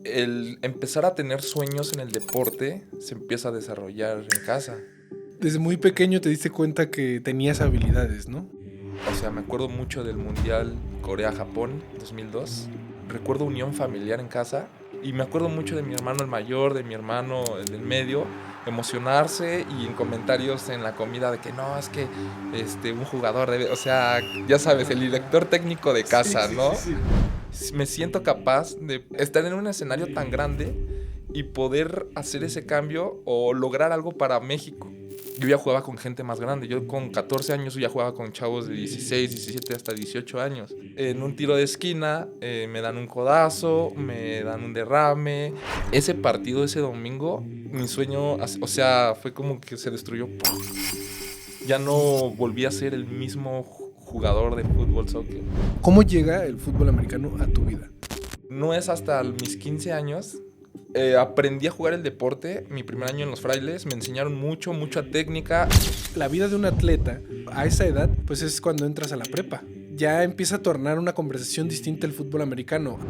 el empezar a tener sueños en el deporte se empieza a desarrollar en casa. Desde muy pequeño te diste cuenta que tenías habilidades, ¿no? O sea, me acuerdo mucho del Mundial Corea-Japón 2002. Recuerdo unión familiar en casa y me acuerdo mucho de mi hermano el mayor, de mi hermano el del medio, emocionarse y en comentarios en la comida de que no, es que un jugador debe, o sea, ya sabes, el director técnico de Sí, casa, sí, sí, ¿no? sí. Me siento capaz de estar en un escenario tan grande y poder hacer ese cambio o lograr algo para México. Yo ya jugaba con gente más grande. Yo con 14 años ya jugaba con chavos de 16, 17 hasta 18 años. En un tiro de esquina me dan un codazo, me dan un derrame. Ese partido, ese domingo, mi sueño, o sea, fue como que se destruyó. Ya no volví a ser el mismo jugador de fútbol, soccer. ¿Cómo llega el fútbol americano a tu vida? No es hasta mis 15 años. Aprendí a jugar el deporte. Mi primer año en los frailes me enseñaron mucha técnica. La vida de un atleta a esa edad, pues es cuando entras a la prepa. Ya empieza a tornar una conversación distinta el fútbol americano.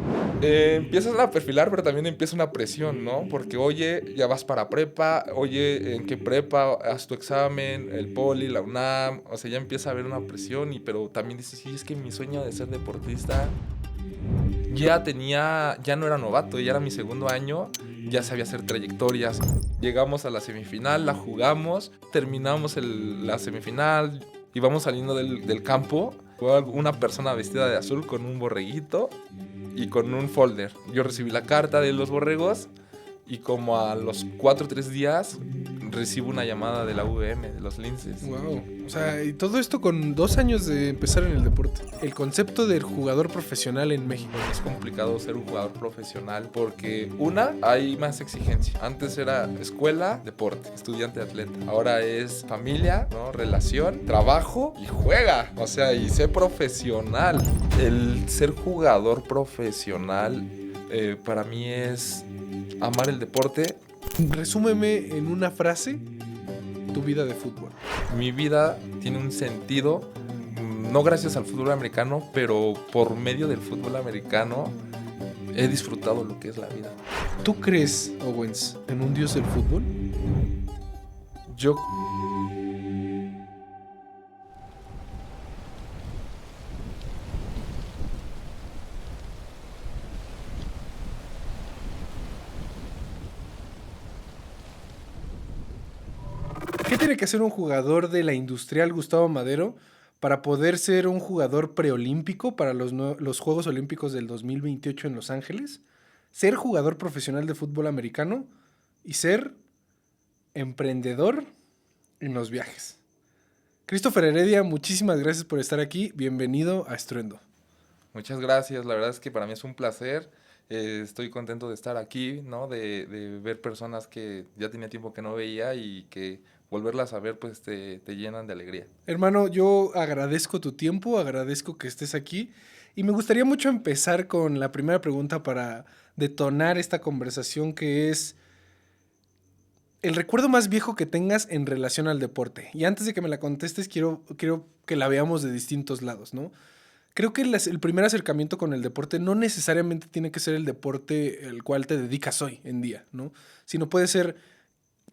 Empiezas a perfilar, pero también empieza una presión, ¿no? Porque, oye, ya vas para prepa, oye, ¿en qué prepa? Haz tu examen, el poli, la UNAM, o sea, ya empieza a haber una presión, pero también dices, sí, es que mi sueño de ser deportista ya no era novato, ya era mi segundo año, ya sabía hacer trayectorias. Llegamos a la semifinal, la jugamos, terminamos la semifinal, íbamos saliendo del campo, fue una persona vestida de azul con un borreguito y con un folder. Yo recibí la carta de los borregos y como a los 4 o 3 días recibo una llamada de la UVM, de los Linces. Wow. O sea, y todo esto con 2 años de empezar en el deporte. El concepto del jugador profesional en México. Es complicado ser un jugador profesional porque hay más exigencia. Antes era escuela, deporte, estudiante, atleta. Ahora es familia, ¿no? Relación, trabajo y juega. O sea, y sé profesional. El ser jugador profesional para mí es amar el deporte. Resúmeme en una frase tu vida de fútbol. Mi vida tiene un sentido, no gracias al fútbol americano, pero por medio del fútbol americano he disfrutado lo que es la vida. ¿Tú crees, Owens, en un dios del fútbol? Yo ¿Qué tiene que hacer un jugador de la Industrial Gustavo Madero para poder ser un jugador preolímpico para los Juegos Olímpicos del 2028 en Los Ángeles? Ser jugador profesional de fútbol americano y ser emprendedor en los viajes. Christopher Heredia, muchísimas gracias por estar aquí. Bienvenido a Estruendo. Muchas gracias, la verdad es que para mí es un placer. Estoy contento de estar aquí, ¿no? De ver personas que ya tenía tiempo que no veía y que volverlas a ver pues te llenan de alegría. Hermano, yo agradezco tu tiempo, agradezco que estés aquí y me gustaría mucho empezar con la primera pregunta para detonar esta conversación, que es el recuerdo más viejo que tengas en relación al deporte. Y antes de que me la contestes, quiero que la veamos de distintos lados, ¿no? Creo que el primer acercamiento con el deporte no necesariamente tiene que ser el deporte el cual te dedicas hoy en día, ¿no? Sino puede ser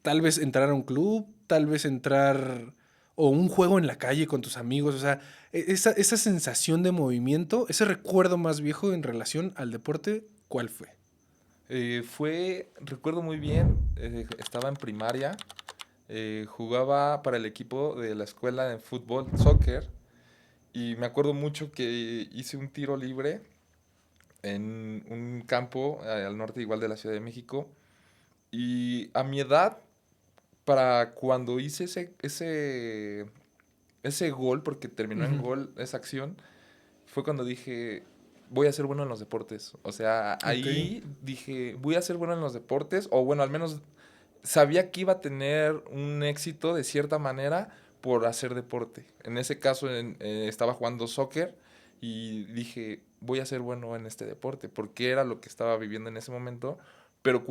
tal vez entrar a un club, tal vez entrar o un juego en la calle con tus amigos, o sea, esa sensación de movimiento, ese recuerdo más viejo en relación al deporte, ¿cuál fue? Recuerdo muy bien, estaba en primaria, jugaba para el equipo de la escuela de fútbol, soccer, y me acuerdo mucho que hice un tiro libre en un campo al norte igual de la Ciudad de México. Y a mi edad, para cuando hice ese gol, porque terminó en Ujú. gol esa acción, fue cuando dije, voy a ser bueno en los deportes. O sea, Ok. ahí dije, voy a ser bueno en los deportes, o bueno, al menos sabía que iba a tener un éxito de cierta manera por hacer deporte. En ese caso estaba jugando soccer y dije, voy a ser bueno en este deporte, porque era lo que estaba viviendo en ese momento. Pero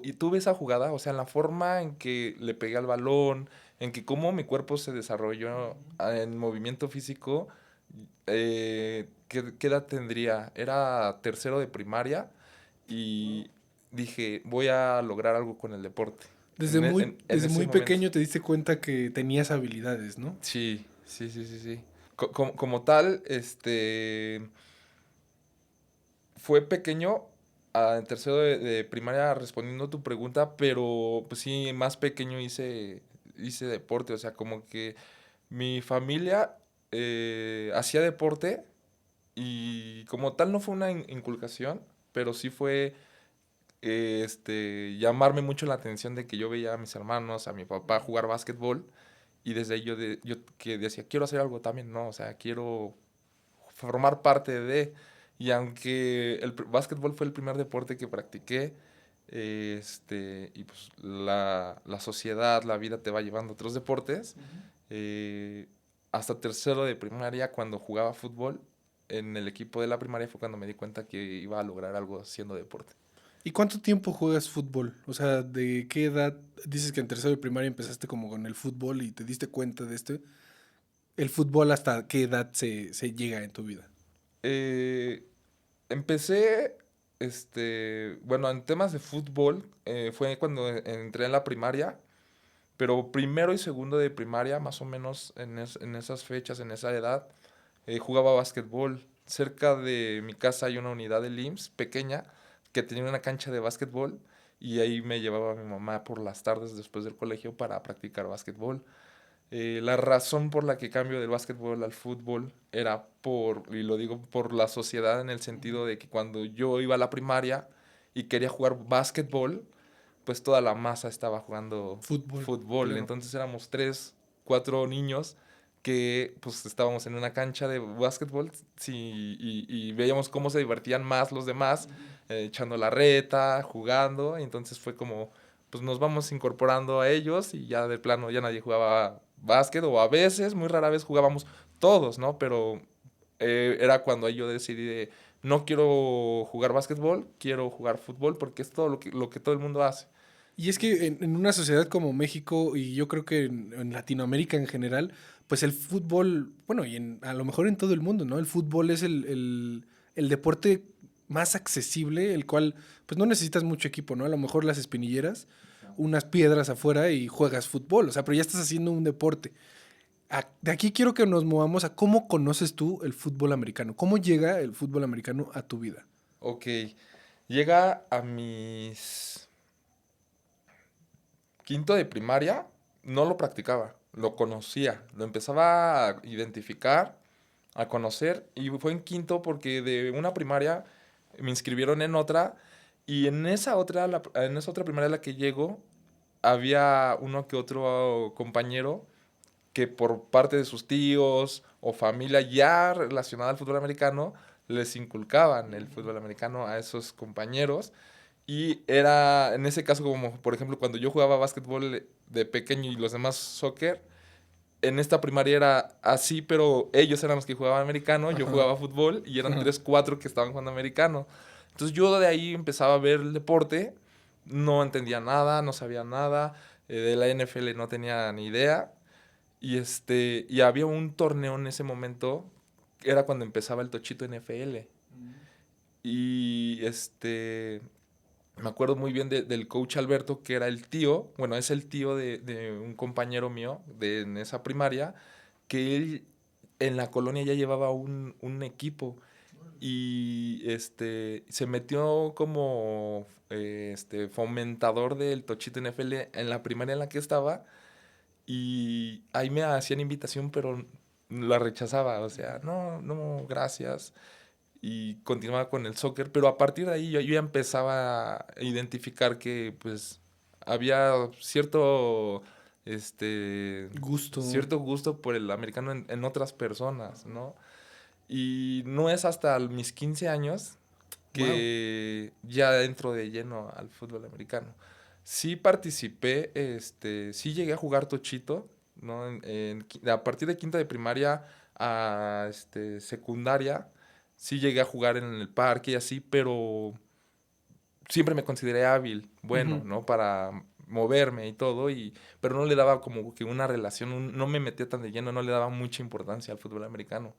y tuve esa jugada, o sea, en la forma en que le pegué al balón, en que cómo mi cuerpo se desarrolló en movimiento físico, ¿qué edad tendría? Era tercero de primaria y dije, voy a lograr algo con el deporte. Desde muy, desde Ese muy momento. pequeño te diste cuenta que tenías habilidades, ¿no? Sí, sí, sí, sí, sí. Como tal, fue pequeño, en tercero de primaria respondiendo a tu pregunta, pero pues sí, más pequeño hice deporte, o sea, como que mi familia hacía deporte y como tal no fue una inculcación, pero sí fue llamarme mucho la atención de que yo veía a mis hermanos, a mi papá jugar básquetbol y desde ahí yo que decía, quiero hacer algo también, ¿no? O sea, quiero formar parte de... Y aunque básquetbol fue el primer deporte que practiqué, y pues la sociedad, la vida te va llevando a otros deportes, eh, hasta tercero de primaria, cuando jugaba fútbol, en el equipo de la primaria fue cuando me di cuenta que iba a lograr algo haciendo deporte. ¿Y cuánto tiempo juegas fútbol? O sea, ¿de qué edad? Dices que en tercero de primaria empezaste como con el fútbol y te diste cuenta de este. ¿El fútbol hasta qué edad se llega en tu vida? Eh, Empecé, bueno, en temas de fútbol, fue cuando entré en la primaria, pero primero y segundo de primaria, más o menos en esas fechas, en esa edad, jugaba básquetbol. Cerca de mi casa hay una unidad del IMSS pequeña que tenía una cancha de básquetbol y ahí me llevaba mi mamá por las tardes después del colegio para practicar básquetbol. La razón por la que cambio del básquetbol al fútbol era y lo digo por la sociedad en el sentido de que cuando yo iba a la primaria y quería jugar básquetbol, pues toda la masa estaba jugando Fútbol, fútbol. claro. Entonces éramos 3, 4 niños que pues estábamos en una cancha de básquetbol sí, y veíamos cómo se divertían más los demás, echando la reta, jugando. Y entonces fue como, pues nos vamos incorporando a ellos y ya de plano ya nadie jugaba básquet o a veces, muy rara vez jugábamos todos, ¿no? Pero era cuando ahí yo decidí de, no quiero jugar básquetbol, quiero jugar fútbol porque es todo lo que todo el mundo hace. Y es que en una sociedad como México y yo creo que en Latinoamérica en general, pues el fútbol, bueno, y a lo mejor en todo el mundo, ¿no? El fútbol es el deporte más accesible, el cual pues no necesitas mucho equipo, ¿no? A lo mejor las espinilleras, unas piedras afuera y juegas fútbol, o sea, pero ya estás haciendo un deporte. De aquí quiero que nos movamos a cómo conoces tú el fútbol americano, cómo llega el fútbol americano a tu vida. Ok, llega a mis quinto de primaria, no lo practicaba, lo conocía, lo empezaba a identificar, a conocer, y fue en quinto porque de una primaria me inscribieron en otra, y en esa otra primaria a la que llego, había uno que otro compañero que por parte de sus tíos o familia ya relacionada al fútbol americano, les inculcaban el fútbol americano a esos compañeros. Y era, en ese caso, como por ejemplo, cuando yo jugaba básquetbol de pequeño y los demás soccer, en esta primaria era así, pero ellos eran los que jugaban americano, yo Ajá. jugaba fútbol y eran 3, 4 que estaban jugando americano. Entonces yo de ahí empezaba a ver el deporte, no entendía nada, no sabía nada, de la NFL no tenía ni idea. Y había un torneo en ese momento, era cuando empezaba el Tochito NFL. Y me acuerdo muy bien del coach Alberto, que era el tío, bueno, es el tío de un compañero mío en esa primaria, que él en la colonia ya llevaba un equipo y se metió como fomentador del Tochito NFL en la primaria en la que estaba y ahí me hacían invitación, pero la rechazaba, o sea, no, no, gracias y continuaba con el soccer, pero a partir de ahí yo ya empezaba a identificar que pues había Gusto. cierto gusto por el americano en otras personas, ¿no? Y no es hasta mis 15 años Wow. que ya entro de lleno al fútbol americano. Sí participé, sí llegué a jugar tochito, ¿no? A partir de quinta de primaria a secundaria, sí llegué a jugar en el parque y así, pero siempre me consideré hábil, bueno, Ujú. ¿no? Para moverme y todo, pero no le daba como que una relación, no me metía tan de lleno, no le daba mucha importancia al fútbol americano.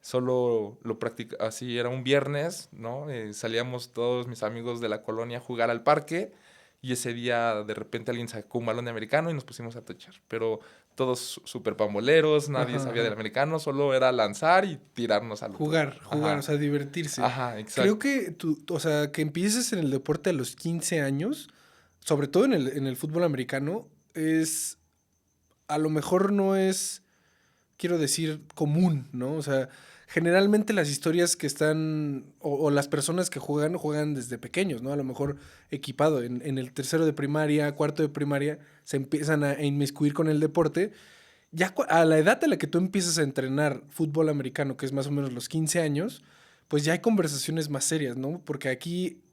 Solo lo practicaba así, era un viernes, ¿no? Salíamos todos mis amigos de la colonia a jugar al parque y ese día de repente alguien sacó un balón de americano y nos pusimos a tochar. Pero todos súper pamboleros, nadie Ajá, sabía del ajá. americano, solo era lanzar y tirarnos al otro. Jugar, o Ajá, sea, divertirse. ajá, Creo exacto. que o sea, que empieces en el deporte a los 15 años, sobre todo en el fútbol americano, es, a lo mejor no es, quiero decir, común, ¿no? O sea, generalmente las historias que están, o las personas que juegan, juegan desde pequeños, ¿no? A lo mejor equipado. En el tercero de primaria, cuarto de primaria, se empiezan a inmiscuir con el deporte. Ya a la edad a la que tú empiezas a entrenar fútbol americano, que es más o menos los 15 años, pues ya hay conversaciones más serias, ¿no? Porque aquí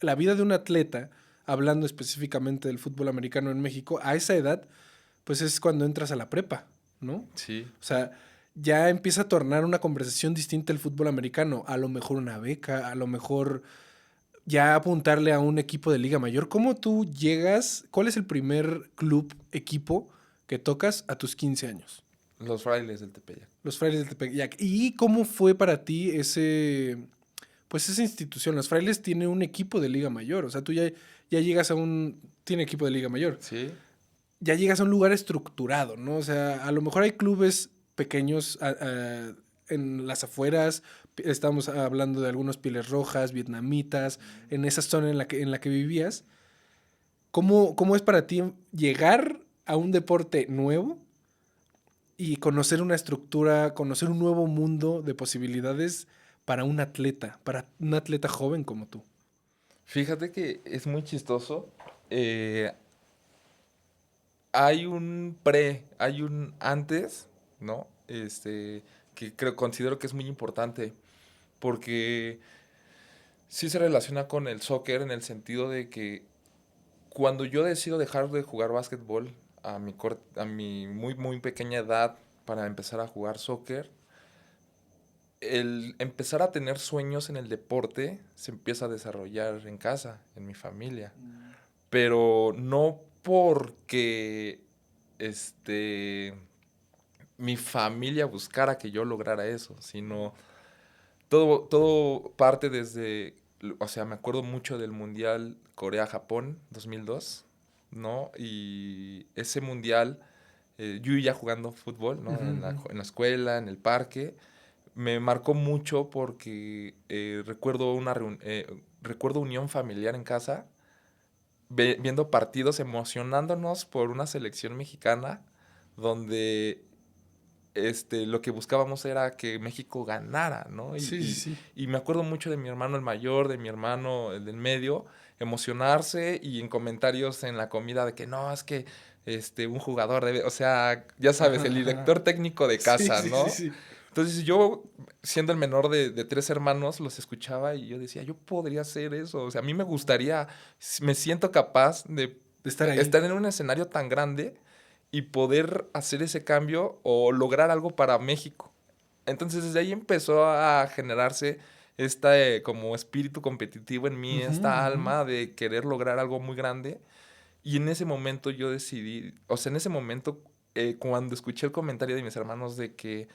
la vida de un atleta, hablando específicamente del fútbol americano en México, a esa edad, pues es cuando entras a la prepa, ¿no? Sí. O sea, ya empieza a tornar una conversación distinta el fútbol americano. A lo mejor una beca, a lo mejor ya apuntarle a un equipo de Liga Mayor. ¿Cómo tú llegas? ¿Cuál es el primer club, equipo que tocas a tus 15 años? Los frailes del Tepeyac. Los Frailes del Tepeyac. ¿Y cómo fue para ti pues esa institución? Los Frailes tiene un equipo de Liga Mayor. O sea, tú ya llegas a tiene equipo de Liga Mayor. Sí. Ya llegas a un lugar estructurado, ¿no? O sea, a lo mejor hay clubes pequeños en las afueras. Estamos hablando de algunos pieles rojas, vietnamitas, en esa zona en la que vivías. ¿Cómo es para ti llegar a un deporte nuevo y conocer una estructura, conocer un nuevo mundo de posibilidades para un atleta joven como tú? Fíjate que es muy chistoso. Eh, Hay un hay un antes, ¿no? Que considero que es muy importante porque sí se relaciona con el soccer en el sentido de que cuando yo decido dejar de jugar básquetbol a mi muy pequeña edad para empezar a jugar soccer, el empezar a tener sueños en el deporte se empieza a desarrollar en casa, en mi familia. Pero no porque mi familia buscara que yo lograra eso, sino todo parte desde, o sea, me acuerdo mucho del Mundial Corea-Japón 2002, ¿no? Y ese mundial, yo ya jugando fútbol, ¿no? Ujú, ujú. En la escuela, en el parque, me marcó mucho porque recuerdo unión familiar en casa, viendo partidos, emocionándonos por una selección mexicana donde lo que buscábamos era que México ganara, ¿no? Sí, sí, sí. Y me acuerdo mucho de mi hermano el mayor, de mi hermano el del medio, emocionarse y en comentarios en la comida de que no, es que un jugador debe, o sea, ya sabes, Ajá, el ajá. director técnico de Sí, casa, sí, sí, ¿no? sí. Entonces yo, siendo el menor de tres hermanos, los escuchaba y yo decía, yo podría hacer eso, o sea, a mí me gustaría, me siento capaz de De estar ahí. estar en un escenario tan grande y poder hacer ese cambio o lograr algo para México. Entonces desde ahí empezó a generarse como espíritu competitivo en mí, Ujú, esta ujú. alma de querer lograr algo muy grande. Y en ese momento yo decidí, o sea, en ese momento, cuando escuché el comentario de mis hermanos de que,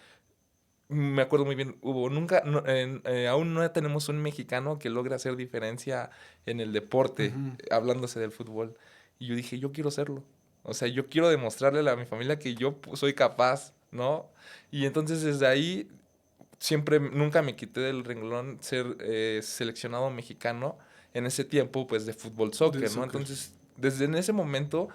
me acuerdo muy bien, aún no tenemos un mexicano que logre hacer diferencia en el deporte, Ujú. hablándose del fútbol. Y yo dije, yo quiero serlo. O sea, yo quiero demostrarle a mi familia que yo soy capaz, ¿no? Y entonces desde ahí siempre, nunca me quité del renglón ser seleccionado mexicano en ese tiempo, pues, de fútbol, Del soccer, ¿no? soccer. Entonces, desde en ese momento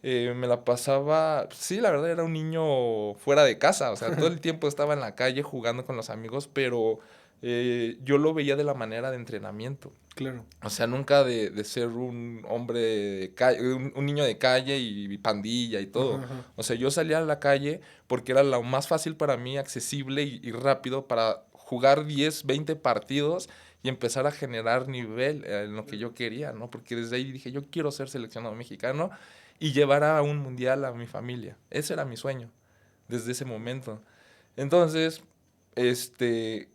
me la pasaba, sí, la verdad era un niño fuera de casa, o sea, todo el tiempo estaba en la calle jugando con los amigos, pero yo lo veía de la manera de entrenamiento. Claro. O sea, nunca de ser un hombre de calle, un niño de calle y pandilla y Ajá, todo. ajá. O sea, yo salía a la calle porque era lo más fácil para mí, accesible y rápido para jugar 10 20 partidos y empezar a generar nivel en lo que yo quería, ¿no? Porque desde ahí dije, yo quiero ser seleccionado mexicano y llevar a un mundial a mi familia. Ese era mi sueño desde ese momento. Entonces, este,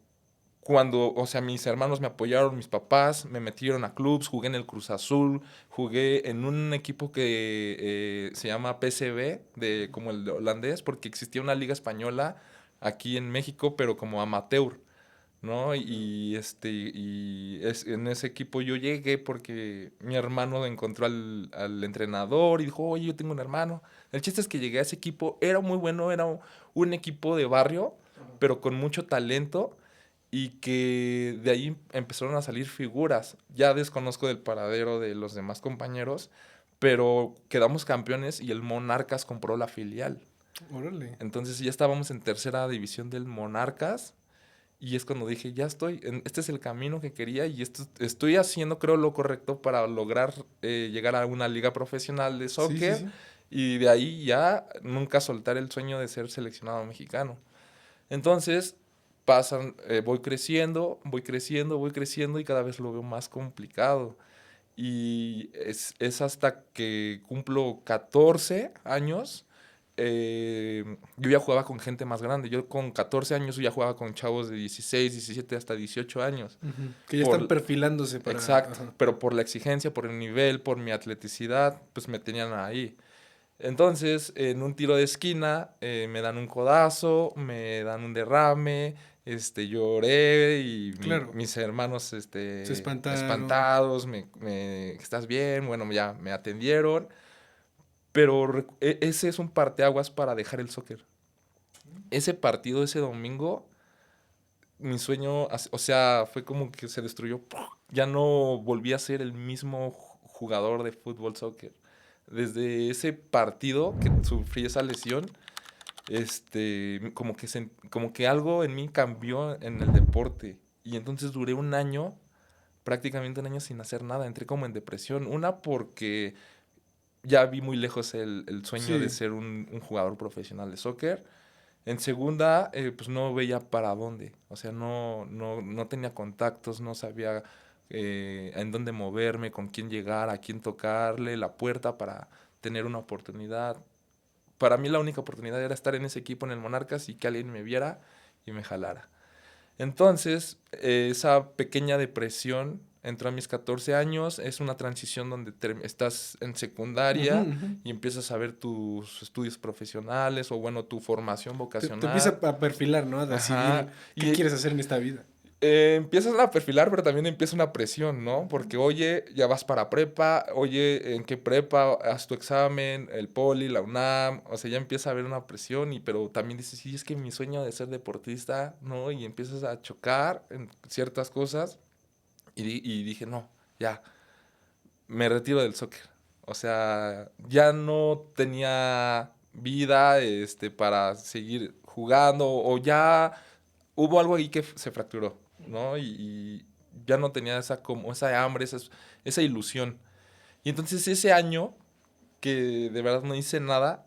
o sea, mis hermanos me apoyaron, mis papás me metieron a clubs, jugué en el Cruz Azul, jugué en un equipo que se llama PSV, como el holandés, porque existía una liga española, aquí en México, pero como amateur, ¿no? En ese equipo yo llegué porque mi hermano encontró al entrenador y dijo, oye, yo tengo un hermano. El chiste es que llegué a ese equipo, era muy bueno, era un equipo de barrio, pero con mucho talento y que de ahí empezaron a salir figuras. Ya desconozco del paradero de los demás compañeros, pero quedamos campeones y el Monarcas compró la filial. Órale. Entonces ya estábamos en tercera división del Monarcas y es cuando dije, ya estoy, este es el camino que quería y estoy haciendo, creo, lo correcto para lograr llegar a una liga profesional de Sí, sí, soccer sí. y de ahí ya nunca soltar el sueño de ser seleccionado mexicano. Entonces, voy creciendo, voy creciendo y cada vez lo veo más complicado. Y es hasta que cumplo 14 años, yo ya jugaba con gente más grande. Yo con 14 años ya jugaba con chavos de 16, 17 hasta 18 años. Ujú. Que ya están Por, perfilándose para... exacto, Ajá. pero por la exigencia, por el nivel, por mi atleticidad, pues me tenían ahí. Entonces, en un tiro de esquina, me dan un codazo, me dan un derrame, lloré y Claro. mis hermanos, Se espantaron. espantados, ¿estás bien? Bueno, ya me atendieron, pero ese es un parteaguas para dejar el soccer. Ese partido, ese domingo, mi sueño, o sea, fue como que se destruyó. ¡Pum! Ya no volví a ser el mismo jugador de fútbol, soccer. Desde ese partido que sufrí esa lesión, como que algo en mí cambió en el deporte. Y entonces duré un año, prácticamente un año sin hacer nada. Entré como en depresión. Una porque ya vi muy lejos el sueño de Sí. ser un jugador profesional de soccer. En segunda, pues no veía para dónde. O sea, no tenía contactos, no sabía en dónde moverme, con quién llegar, a quién tocarle la puerta para tener una oportunidad. Para mí la única oportunidad era estar en ese equipo en el Monarcas y que alguien me viera y me jalara. Entonces, esa pequeña depresión entró a mis 14 años, es una transición donde estás en Ujú, secundaria ujú. y empiezas a ver tus estudios profesionales o bueno, tu formación Te empieza vocacional. a perfilar, ¿no? A decidir Ajá. qué Y quieres hacer en esta vida. empiezas a perfilar, pero también empieza una presión, ¿no? Porque, oye, ya vas para prepa, oye, ¿en qué prepa? Haz tu examen, el poli, la UNAM, o sea, ya empieza a haber una presión, pero también dices, sí, es que mi sueño de ser deportista, ¿no? Y empiezas a chocar en ciertas cosas y dije, no, ya, me retiro del soccer. O sea, ya no tenía vida, para seguir jugando o ya hubo algo ahí que se fracturó, ¿no? Y ya no tenía como esa hambre, esa ilusión. Y entonces ese año que de verdad no hice nada,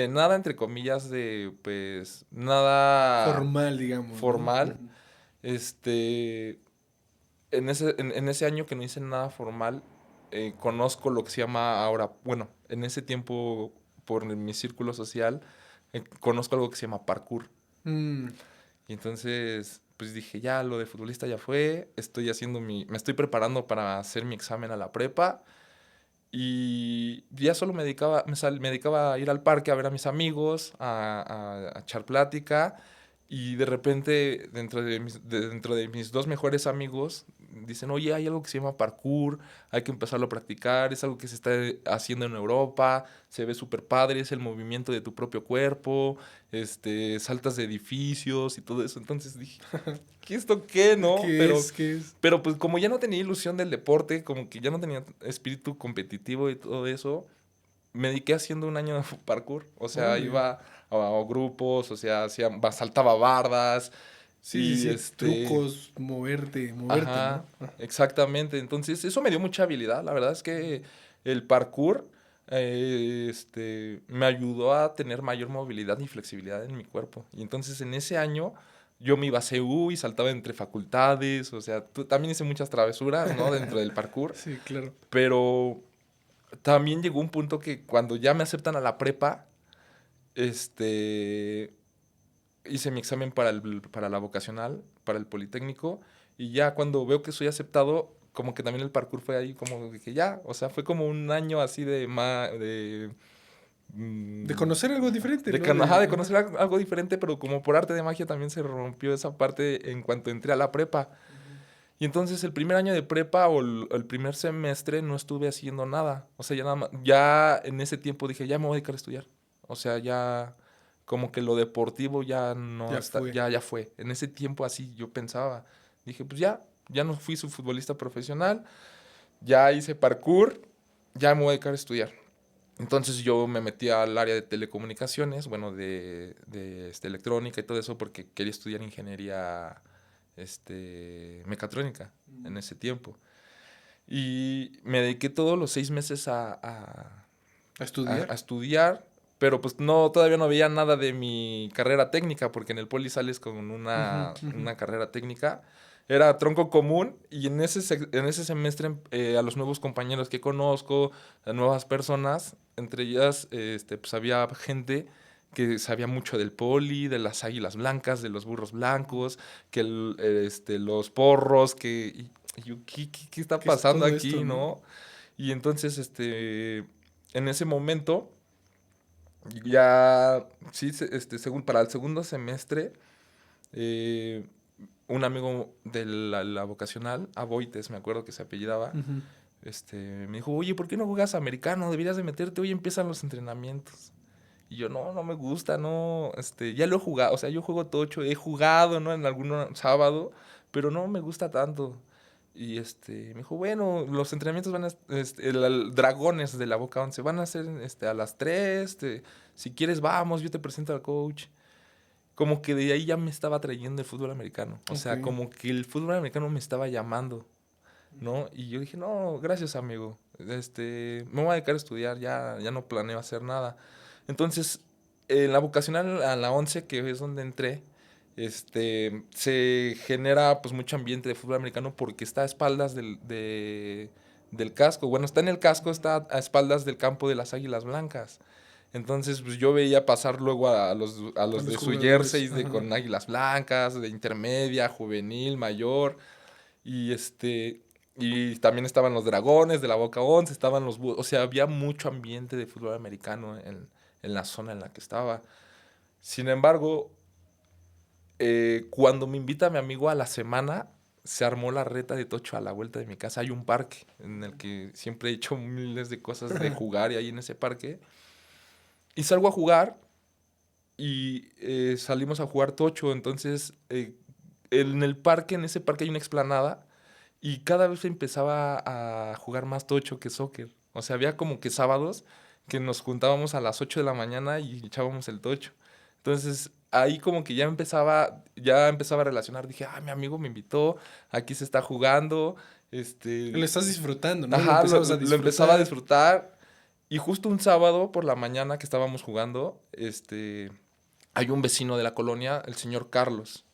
nada entre comillas de, pues, nada Formal, digamos, ¿no? formal, Ujú. en ese año que no hice nada formal, conozco lo que se llama ahora, bueno, en ese tiempo por mi círculo social, conozco algo que se llama parkour. Mm, Y entonces, pues dije, ya, lo de futbolista ya fue, me estoy preparando para hacer mi examen a la prepa y ya solo me dedicaba a ir al parque a ver a mis amigos, a echar plática y de repente dentro de mis dos mejores amigos dicen, oye, hay algo que se llama parkour, hay que empezarlo a practicar, es algo que se está haciendo en Europa, se ve súper padre, es el movimiento de tu propio cuerpo, saltas de edificios y todo eso. Entonces dije, ¿qué esto qué, no? ¿qué Pero es? ¿Qué es? pero pues como ya no tenía ilusión del deporte, como que ya no tenía espíritu competitivo y todo eso, me dediqué haciendo un año de parkour. O sea, Órale. iba a grupos, o sea, saltaba bardas Sí, sí, y sí. Trucos, moverte, ajá, ¿no? Ajá. exactamente. Entonces, eso me dio mucha habilidad. La verdad es que el parkour, me ayudó a tener mayor movilidad y flexibilidad en mi cuerpo. Y entonces, en ese año, yo me iba a CU y saltaba entre facultades. O sea, también hice muchas travesuras, ¿no? Dentro del parkour. Sí, claro. Pero también llegó un punto que cuando ya me aceptan a la prepa, este, hice mi examen para la vocacional, para el Politécnico, y ya cuando veo que soy aceptado, como que también el parkour fue ahí como de que ya, o sea, fue como un año así De conocer algo diferente, de, ¿no? ajá, de conocer algo diferente, pero como por arte de magia también se rompió esa parte en cuanto entré a la prepa. Y entonces el primer año de prepa o el primer semestre no estuve haciendo nada. O sea, ya nada más, ya en ese tiempo dije, ya me voy a dedicar a estudiar. O sea, ya como que lo deportivo ya no Ya está, fue. ya fue. En ese tiempo así yo pensaba. Dije, pues ya no fui su futbolista profesional, ya hice parkour, ya me voy a dedicar a estudiar. Entonces yo me metí al área de telecomunicaciones, bueno, de electrónica y todo eso porque quería estudiar ingeniería mecatrónica en ese tiempo. Y me dediqué todos los 6 meses A a estudiar. estudiar, pero pues no, todavía no veía nada de mi carrera técnica, porque en el poli sales con Ujú, ujú. una carrera técnica. Era tronco común y en ese semestre a los nuevos compañeros que conozco, a nuevas personas, entre ellas pues había gente que sabía mucho del poli, de las águilas blancas, de los burros blancos, que los porros, y yo, ¿qué está ¿Qué es pasando todo esto, aquí, no? no? Y entonces, en ese momento, ya, sí, según para el segundo semestre, eh, un amigo de la vocacional, Aboites, me acuerdo que se apellidaba, Ujú. me dijo, oye, ¿por qué no juegas americano? Deberías de meterte, hoy empiezan los entrenamientos. Y yo, no me gusta, no, ya lo he jugado, o sea, yo juego tocho, he jugado, ¿no? En algún sábado, pero no me gusta tanto. Y me dijo, bueno, los entrenamientos van a, dragones de la Boca 11 van a ser, a las 3, si quieres vamos, yo te presento al coach. Como que de ahí ya me estaba trayendo el fútbol americano, o Ok. sea, como que el fútbol americano me estaba llamando, ¿no? Y yo dije, no, gracias amigo, me voy a dedicar a estudiar, ya no planeo hacer nada. Entonces, en la vocacional a la 11 que es donde entré, se genera pues mucho ambiente de fútbol americano porque está a espaldas del casco. Bueno, está en el casco, está a espaldas del campo de las Águilas Blancas. Entonces, pues yo veía pasar luego a A los los de su jugadores. jersey Ajá. con Águilas Blancas, de intermedia, juvenil, mayor. Y y también estaban los dragones de la Boca 11, estaban los búhos. O sea, había mucho ambiente de fútbol americano en la zona en la que estaba. Sin embargo, cuando me invita mi amigo a la semana, se armó la reta de tocho a la vuelta de mi casa. Hay un parque en el que siempre he hecho miles de cosas de jugar y ahí en ese parque. Y salgo a jugar y salimos a jugar tocho. Entonces, en el parque, en ese parque hay una explanada y cada vez empezaba a jugar más tocho que soccer. O sea, había como que sábados que nos juntábamos a las 8 de la mañana y echábamos el tocho. Entonces, ahí como que ya empezaba a relacionar. Dije, mi amigo me invitó, aquí se está jugando. Lo estás disfrutando, ¿no? Lo Ajá, empezabas a lo empezaba a disfrutar. disfrutar. Y justo un sábado por la mañana que estábamos jugando, hay un vecino de la colonia, el señor Carlos.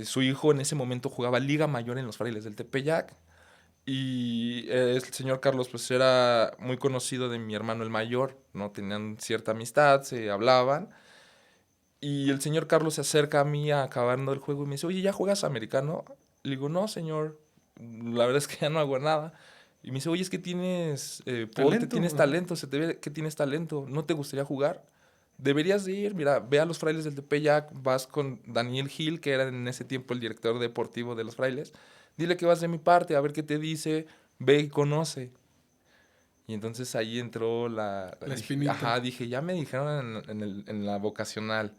Su hijo en ese momento jugaba Liga Mayor en los Frailes del Tepeyac. Y el señor Carlos pues era muy conocido de mi hermano el mayor, ¿no? Tenían cierta amistad, se hablaban. Y el señor Carlos se acerca a mí acabando el juego y me dice, oye, ¿ya juegas americano? Le digo, no, señor, la verdad es que ya no hago nada. Y me dice, oye, es que tienes porte, Talento. tienes Ajá. talento, se te ve que tienes talento, ¿no te gustaría jugar? Deberías de ir, mira, ve a los Frailes del Tepeyac, vas con Daniel Gil, que era en ese tiempo el director deportivo de los Frailes, dile que vas de mi parte, a ver qué te dice, ve y conoce. Y entonces ahí entró La dije, espinita. ajá, dije, ya me dijeron en la vocacional.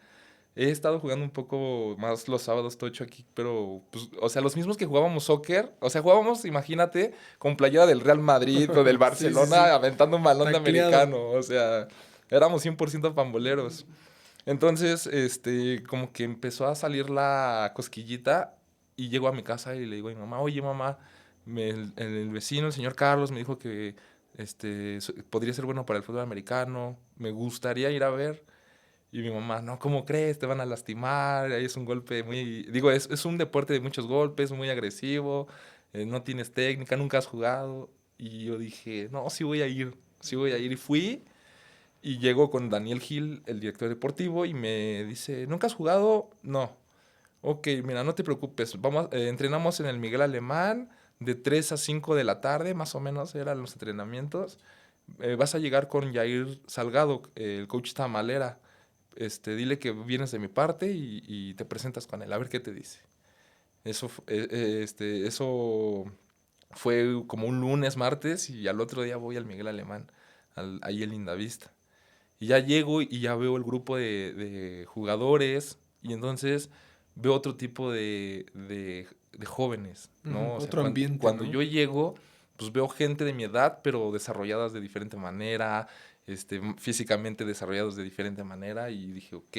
He estado jugando un poco más los sábados tocho aquí, pero, pues, o sea, los mismos que jugábamos soccer, o sea, jugábamos, imagínate, con playera del Real Madrid o del Sí, sí, sí. Barcelona aventando un balón de Tacleado. americano, o sea, éramos 100% pamboleros. Entonces, como que empezó a salir la cosquillita y llego a mi casa y le digo a mi mamá, oye mamá, el vecino, el señor Carlos, me dijo que podría ser bueno para el fútbol americano, me gustaría ir a ver. Y mi mamá, no, ¿cómo crees? Te van a lastimar, ahí es un golpe muy... Digo, es un deporte de muchos golpes, muy agresivo, no tienes técnica, nunca has jugado. Y yo dije, no, sí voy a ir, sí voy a ir. Y fui y llego con Daniel Gil, el director deportivo, y me dice, ¿nunca has jugado? No. Ok, mira, no te preocupes, entrenamos en el Miguel Alemán de 3 a 5 de la tarde, más o menos eran los entrenamientos. vas a llegar con Jair Salgado, el coach tamalera. Dile que vienes de mi parte y te presentas con él, a ver qué te dice. Eso fue como un lunes, martes, y al otro día voy al Miguel Alemán, ahí en Lindavista. Y ya llego y ya veo el grupo de jugadores, y entonces veo otro tipo de jóvenes, ¿no? O sea, Otro ambiente, cuando ¿no? yo llego, pues veo gente de mi edad, pero desarrolladas de diferente manera, físicamente desarrollados de diferente manera, y dije, ok,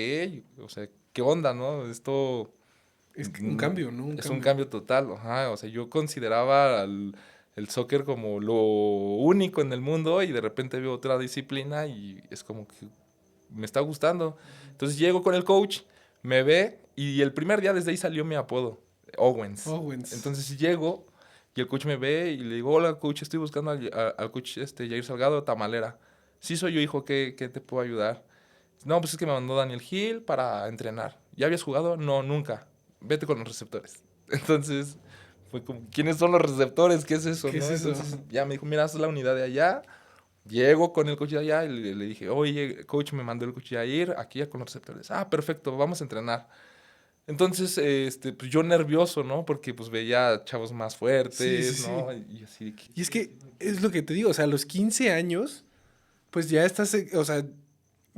o sea, ¿qué onda, no? Esto Es que un no, cambio, ¿no? Un es un cambio. cambio total, ajá, o sea, yo consideraba el soccer como lo único en el mundo y de repente veo otra disciplina y es como que me está gustando. Entonces llego con el coach, me ve y el primer día desde ahí salió mi apodo, Owens. Owens. Entonces llego y el coach me ve y le digo, hola coach, estoy buscando al coach Jair Salgado, Tamalera. Sí soy yo, hijo, ¿qué te puedo ayudar? No, pues es que me mandó Daniel Hill para entrenar. ¿Ya habías jugado? No, nunca. Vete con los receptores. Entonces, fue como, ¿quiénes son los receptores? ¿Qué es eso, ¿Qué es no? eso? Entonces, ya me dijo, mira, haz la unidad de allá. Llego con el coach de allá y le dije, oye, coach, me mandó el coach a ir aquí con los receptores. Ah, perfecto, vamos a entrenar. Entonces, pues yo nervioso, ¿no? Porque pues veía chavos más Sí, sí, fuertes, sí. ¿no? Y así de que... Y es que es lo que te digo, o sea, a los 15 años, pues ya estás, o sea,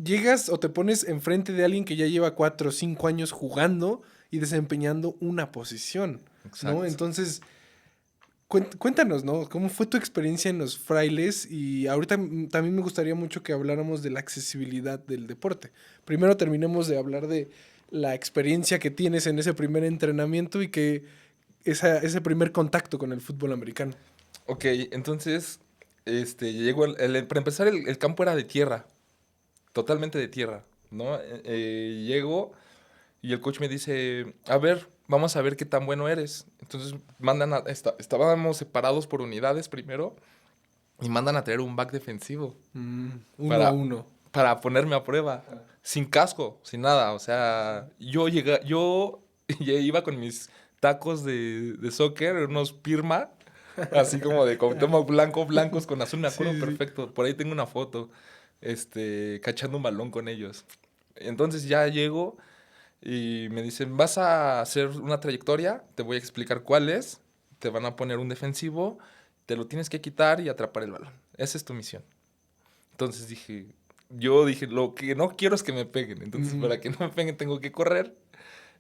llegas o te pones enfrente de alguien que ya lleva 4 o 5 años jugando y desempeñando una posición, ¿no? Exacto. Entonces, cuéntanos, ¿no? ¿Cómo fue tu experiencia en los frailes? Y ahorita también me gustaría mucho que habláramos de la accesibilidad del deporte. Primero terminemos de hablar de la experiencia que tienes en ese primer entrenamiento y que ese primer contacto con el fútbol americano. Ok, entonces, llegó para empezar, el campo era de tierra, totalmente de tierra, ¿no? Llego y el coach me dice, a ver, vamos a ver qué tan bueno eres. Entonces, estábamos separados por unidades primero y mandan a traer un back defensivo Uno a para, uno. para ponerme a prueba, sin casco, sin nada. O sea, yo ya iba con mis tacos de soccer, unos Pirma, así como de Cuauhtémoc blanco, blancos con azul, me Sí, acuerdo sí, sí. perfecto. Por ahí tengo una foto, cachando un balón con ellos. Entonces ya llego y me dicen, vas a hacer una trayectoria, te voy a explicar cuál es, te van a poner un defensivo, te lo tienes que quitar y atrapar el balón. Esa es tu misión. Entonces yo dije, lo que no quiero es que me peguen. Entonces, Ujú. para que no me peguen, tengo que correr.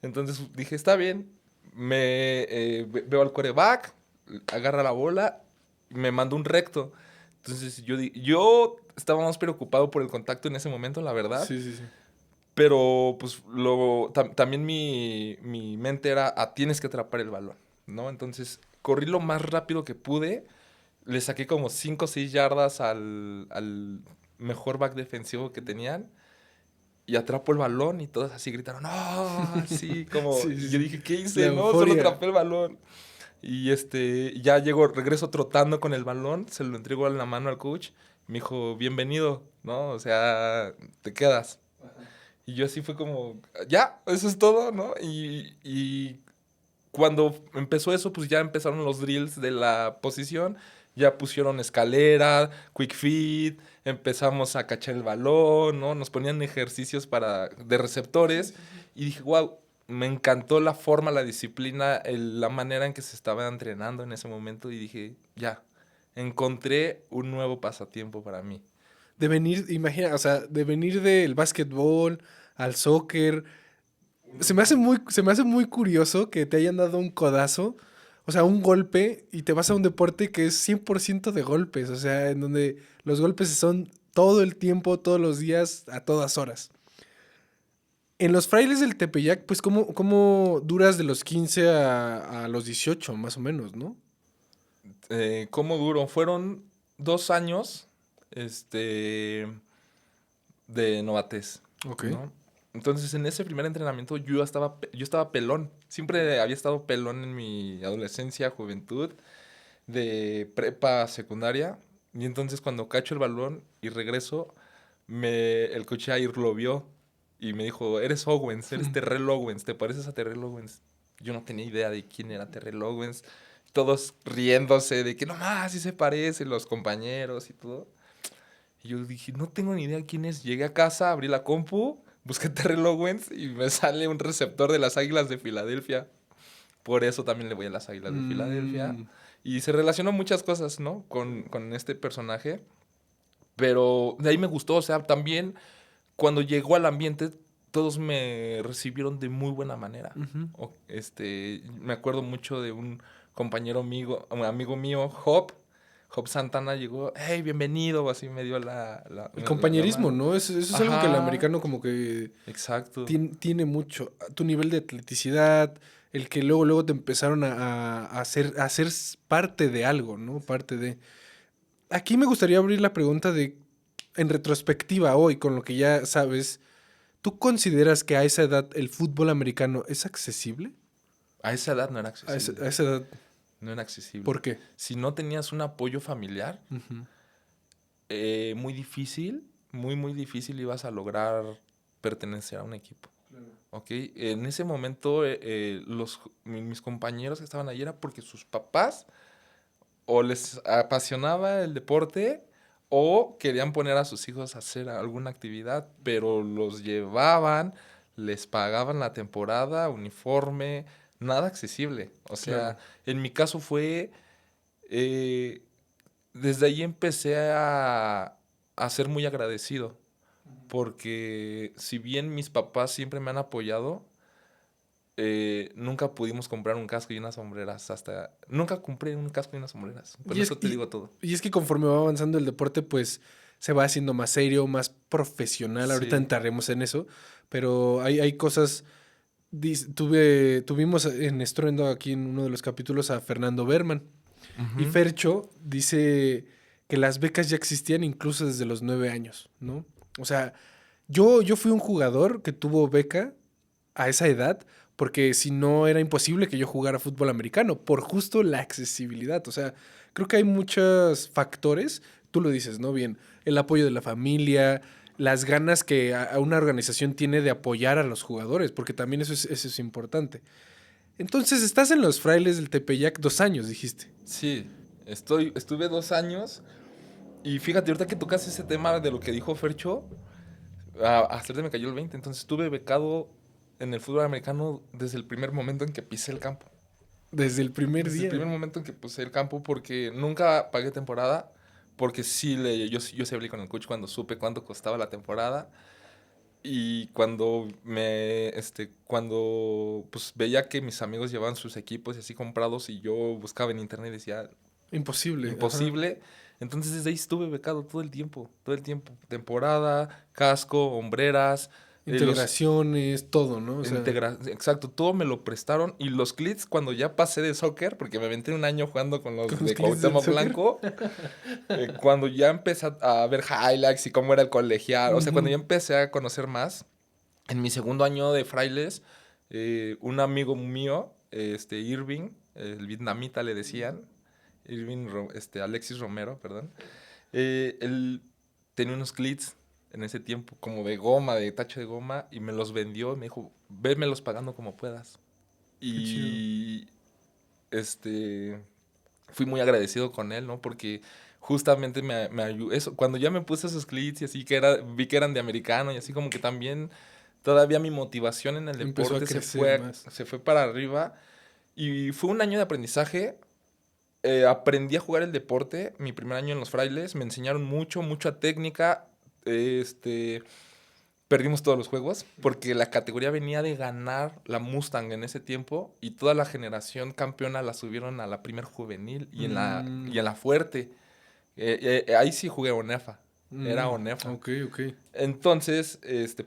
Entonces dije, está bien. Veo al quarterback, agarra la bola, me manda un recto. Entonces yo estaba más preocupado por el contacto en ese momento, la verdad. Sí, sí, sí. Pero pues también mi mente era, tienes que atrapar el balón, ¿no? Entonces corrí lo más rápido que pude. Le saqué como 5 o 6 yardas al mejor back defensivo que tenían. Y atrapo el balón y todos así gritaron, ¡no! Así como... Sí, Y sí, yo sí. dije, ¿qué La hice? No, solo euforia. atrapé el balón. Y ya regreso trotando con el balón, se lo entrego en la mano al coach. Me dijo, bienvenido, ¿no? O sea, te quedas. Y yo así fue como, ya, eso es todo, ¿no? Y cuando empezó eso, pues ya empezaron los drills de la posición, ya pusieron escalera, quick feed, empezamos a cachar el balón, ¿no? Nos ponían ejercicios de Sí, receptores sí, sí. y dije, wow, me encantó la forma, la disciplina, la manera en que se estaba entrenando en ese momento y dije, ya, encontré un nuevo pasatiempo para mí. De venir, imagina, o sea, de venir del básquetbol al soccer. Se me hace muy curioso que te hayan dado un codazo, o sea, un golpe, y te vas a un deporte que es 100% de golpes, o sea, en donde los golpes son todo el tiempo, todos los días, a todas horas. En los frailes del Tepeyac, pues, ¿cómo duras de los 15 a los 18 más o menos, ¿no? ¿Cómo duró? Fueron 2 años, este, de novatez, Ok. ¿no? Entonces, en ese primer entrenamiento yo estaba pelón. Siempre había estado pelón en mi adolescencia, juventud, de prepa, secundaria. Y entonces cuando cacho el balón y regreso, el coach Air lo vio y me dijo, eres Owens, eres Terrell Owens, ¿te pareces a Terrell Owens? Yo no tenía idea de quién era Terrell Owens. Todos riéndose de que no más, sí se parece, los compañeros y todo. Y yo dije, no tengo ni idea quién es. Llegué a casa, abrí la compu, busqué Terrell Owens y me sale un receptor de las Águilas de Filadelfia. Por eso también le voy a las Águilas de Filadelfia. Mm, Y se relacionó muchas cosas, ¿no? Con este personaje. Pero de ahí me gustó, o sea, también cuando llegó al ambiente, todos me recibieron de muy buena manera. ujú. Me acuerdo mucho de un compañero amigo, un amigo mío, Job. Job Santana llegó, hey, bienvenido, así me dio El la compañerismo, mano. ¿no? Eso es algo que el Ajá, americano como que exacto. tiene mucho. Tu nivel de atleticidad, el que luego te empezaron a hacer parte de algo, ¿no? Parte de... Aquí me gustaría abrir la pregunta de, en retrospectiva hoy, con lo que ya sabes, ¿tú consideras que a esa edad el fútbol americano es accesible? A esa edad no era A esa, accesible. a esa edad, No era accesible. ¿por qué? Si no tenías un apoyo familiar, Ujú. muy difícil, muy difícil ibas a lograr pertenecer a un equipo. ¿Ok? En ese momento, mis compañeros que estaban allí era porque sus papás o les apasionaba el deporte o querían poner a sus hijos a hacer alguna actividad, pero los llevaban, les pagaban la temporada, uniforme, nada accesible. O sea, Claro. en mi caso fue, eh, desde ahí empecé a ser muy agradecido, porque si bien mis papás siempre me han apoyado, nunca pudimos comprar un casco y unas sombreras. Nunca compré un casco y unas sombreras. Con Y es, eso te y, digo todo. y es que conforme va avanzando el deporte, pues se va haciendo más serio, más profesional. Ahorita Sí. entraremos en eso, pero hay cosas. Tuvimos en Estruendo aquí en uno de los capítulos a Fernando Berman. Y Ujú. Fercho dice que las becas ya existían incluso desde los 9 años, ¿no? O sea, yo fui un jugador que tuvo beca a esa edad, porque si no era imposible que yo jugara fútbol americano, por justo la accesibilidad. O sea, creo que hay muchos factores, tú lo dices, ¿no? Bien, el apoyo de la familia, las ganas que a una organización tiene de apoyar a los jugadores, porque también eso es importante. Entonces, estás en los Frailes del Tepeyac 2 años, dijiste. Sí. Estuve 2 años. Y fíjate, ahorita que tocas ese tema de lo que dijo Fercho, hasta ahorita me cayó el 20. Entonces estuve becado en el fútbol americano desde el primer momento en que pisé el campo. Desde el primer Desde el día. primer momento en que puse el campo, porque nunca pagué temporada, porque yo sí hablé con el coach cuando supe cuánto costaba la temporada. Y cuando pues veía que mis amigos llevaban sus equipos y así comprados y yo buscaba en internet y decía, Imposible, ajá. imposible. Entonces desde ahí estuve becado todo el tiempo. Temporada, casco, hombreras, los Integraciones, todo, ¿no? O sea, exacto, todo me lo prestaron. Y los clits, cuando ya pasé de soccer, porque me aventé un año jugando con con los los de clientes del Cuauhtémoc soccer. Blanco, cuando ya empecé a ver highlights y cómo era el colegial, o sea, cuando Ujú. ya empecé a conocer más, en mi segundo año de frailes, un amigo mío, Irving, el vietnamita le decían, Alexis Romero, perdón, él tenía unos clits en ese tiempo, como de goma, de tacho de goma, y me los vendió, y me dijo, vémelos pagando como puedas. Qué chido. Y fui muy agradecido con él, ¿no? Porque justamente me ayudó. Eso, cuando ya me puse esos clits y así vi que eran de americano y así como que también todavía mi motivación en el Empezó a deporte crecer más. se fue para arriba. Y fue un año de aprendizaje. Aprendí a jugar el deporte, mi primer año en los frailes, me enseñaron mucha técnica. Este, Perdimos todos los juegos porque la categoría venía de ganar la Mustang en ese tiempo y toda la generación campeona la subieron a la primer juvenil Mm, y en la fuerte. Ahí sí jugué ONEFA, era mm, ONEFA. ok, ok. Entonces,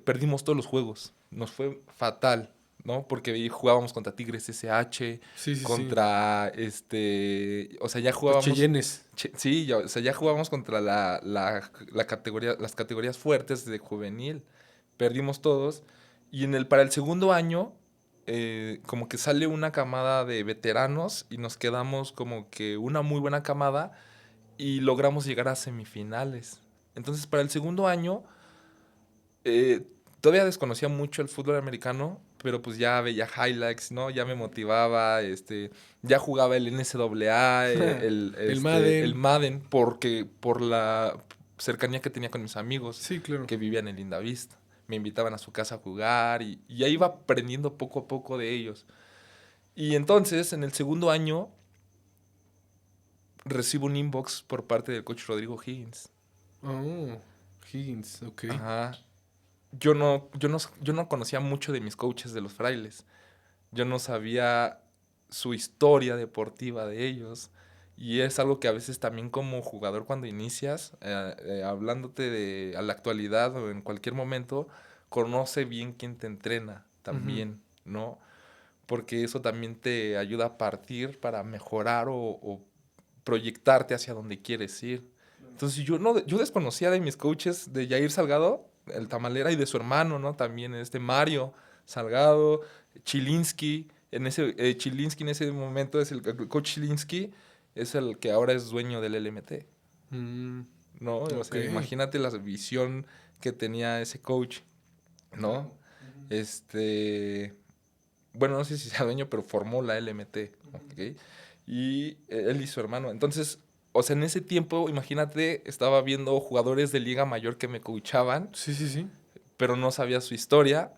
perdimos todos los juegos, nos fue fatal, ¿no? Porque ahí jugábamos contra Tigres SH, Sí, sí, sí. contra, o sea, ya Los jugábamos, Cheyennes. sí, o sea, ya jugábamos contra la categoría, las categorías fuertes de juvenil. Perdimos todos. Y para el segundo año, como que sale una camada de veteranos y nos quedamos como que una muy buena camada y logramos llegar a semifinales. Entonces, para el segundo año, eh, todavía desconocía mucho el fútbol americano, pero pues ya veía highlights, ¿no? Ya me motivaba, ya jugaba el NCAA, El el Madden. Madden, porque cercanía que tenía con mis amigos Sí, claro. que vivían en Lindavista. Me invitaban a su casa a jugar y ahí iba aprendiendo poco a poco de ellos. Y entonces, en el segundo año, recibo un inbox por parte del coach Rodrigo Higgins. Oh, Higgins, ok. Ajá. Yo no conocía mucho de mis coaches de los Frailes. Yo no sabía su historia deportiva de ellos. Y es algo que a veces también como jugador cuando inicias, hablándote a la actualidad o en cualquier momento, conoce bien quién te entrena Ujú. también, ¿no? Porque eso también te ayuda a partir para mejorar o proyectarte hacia donde quieres ir. Entonces yo desconocía de mis coaches, de Jair Salgado, el tamalera, y de su hermano, ¿no? También Mario Salgado, Chilinsky. Chilinsky en ese momento es el coach Chilinsky, es el que ahora es dueño del LMT, Mm, ¿no? O ok. sea, imagínate la visión que tenía ese coach, ¿no? Claro. Ujú. Bueno, no sé si sea dueño, pero formó la LMT, ¿ok? Y él y su hermano. Entonces, o sea, en ese tiempo, imagínate, estaba viendo jugadores de Liga Mayor que me coachaban, Sí, sí, sí. pero no sabía su historia.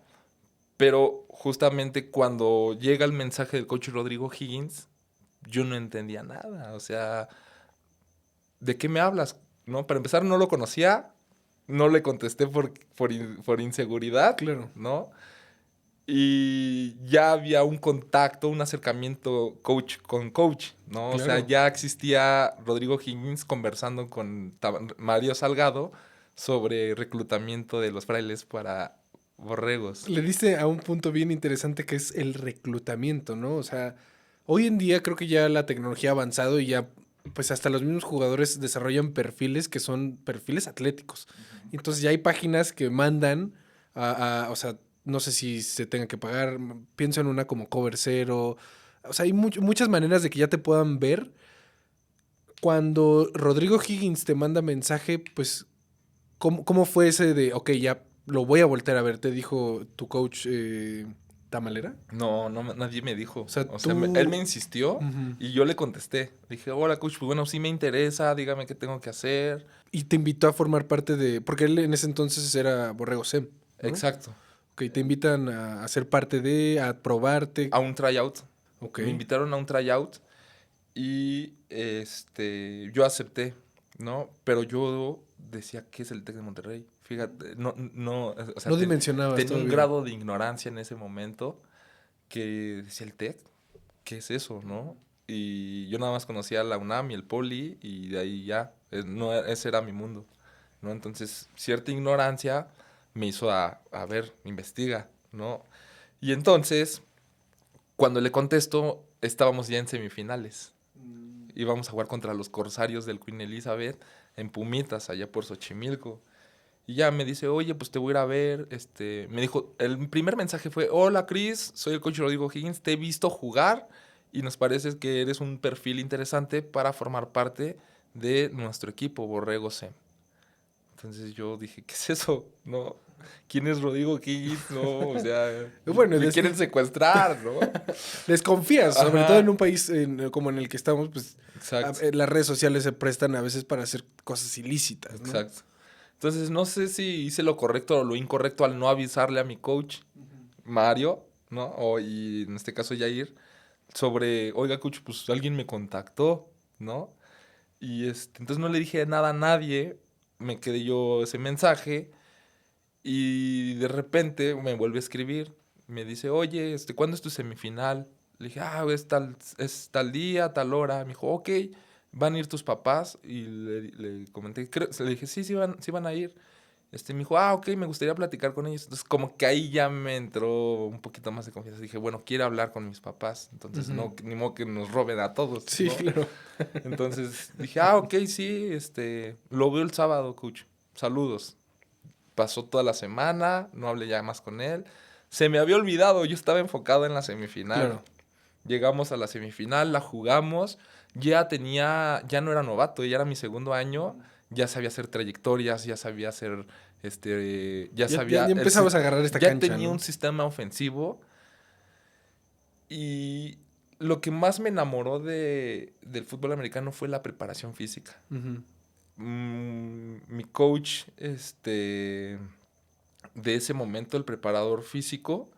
Pero justamente cuando llega el mensaje del coach Rodrigo Higgins, yo no entendía nada. O sea, ¿de qué me hablas? ¿No? Para empezar, no lo conocía, no le contesté por inseguridad, Claro. ¿no? Y ya había un contacto, un acercamiento coach con coach, ¿no? O sea, Claro. ya existía Rodrigo Higgins conversando con Mario Salgado sobre reclutamiento de los frailes para borregos. Le diste a un punto bien interesante que es el reclutamiento, ¿no? O sea, hoy en día creo que ya la tecnología ha avanzado y ya, pues hasta los mismos jugadores desarrollan perfiles que son perfiles atléticos. Y entonces ya hay páginas que mandan o sea, no sé si se tenga que pagar, pienso en una como Cover Zero. O sea, hay muchas maneras de que ya te puedan ver. Cuando Rodrigo Higgins te manda mensaje, pues ¿cómo fue ese de, ok, ya lo voy a voltear a ver? ¿Te dijo tu coach Tamalera? No, nadie me O dijo. sea, O sea, él me tú... insistió Ujú. y yo le contesté. Dije, hola coach, pues bueno, sí me interesa, dígame qué tengo que hacer. Y te invitó a formar parte de... Porque él en ese entonces era Borrego Sem, ¿no? Exacto. Ok, te invitan a ser parte de, a probarte. A un tryout. Ok. Me invitaron a un tryout. Y yo acepté, ¿no? Pero yo decía, ¿qué es el TEC de Monterrey? Fíjate, o sea, No dimensionabas tenía un todavía. grado de ignorancia en ese momento que decía, ¿el TEC? ¿Qué es eso, no? Y yo nada más conocía la UNAM y el Poli y de ahí ya, no, ese era mi mundo, ¿no? Entonces, cierta ignorancia me hizo a ver, investiga, ¿no? Y entonces, cuando le contesto, estábamos ya en semifinales. Íbamos a jugar contra los corsarios del Queen Elizabeth en Pumitas, allá por Xochimilco. Y ya me dice, oye, pues te voy a ir a ver. Me dijo, el primer mensaje fue, hola Chris, soy el coach Rodrigo Higgins, te he visto jugar y nos parece que eres un perfil interesante para formar parte de nuestro equipo, Borrego SEM. Entonces yo dije, ¿qué es eso? ¿No? ¿Quién es Rodrigo Higgins? No, o sea, Bueno, me quieren secuestrar, ¿no? desconfías, sobre todo en Ajá, un país como en el que estamos, pues exacto, las redes sociales se prestan a veces para hacer cosas ilícitas, ¿no? exacto. Entonces, no sé si hice lo correcto o lo incorrecto al no avisarle a mi coach, Mario, ¿no? Y en este caso Jair, sobre, oiga, coach, pues alguien me contactó, ¿no? Y entonces no le dije nada a nadie, me quedé yo ese mensaje y de repente me vuelve a escribir, me dice, oye, ¿cuándo es tu semifinal? Le dije, es tal día, tal hora. Me dijo, ok, van a ir tus papás. Y le comenté, le dije, sí, sí van a ir. Me dijo, ok, me gustaría platicar con ellos. Entonces, como que ahí ya me entró un poquito más de confianza. Dije, bueno, quiero hablar con mis papás. Entonces, Ujú. no, ni modo que nos roben a todos, Sí, ¿no? claro. Entonces, dije, ok, sí, lo veo el sábado, coach. Saludos. Pasó toda la semana, no hablé ya más con él. Se me había olvidado, yo estaba enfocado en la semifinal. Claro. Llegamos a la semifinal, la jugamos. Ya no era novato, ya era mi segundo año. Ya sabía hacer trayectorias, ya sabía hacer, ya Ya sabía, empezabas a agarrar esta ya cancha, tenía un ¿no? sistema ofensivo. Y lo que más me enamoró del fútbol americano fue la preparación física. Ujú. mi coach, de ese momento, el preparador físico,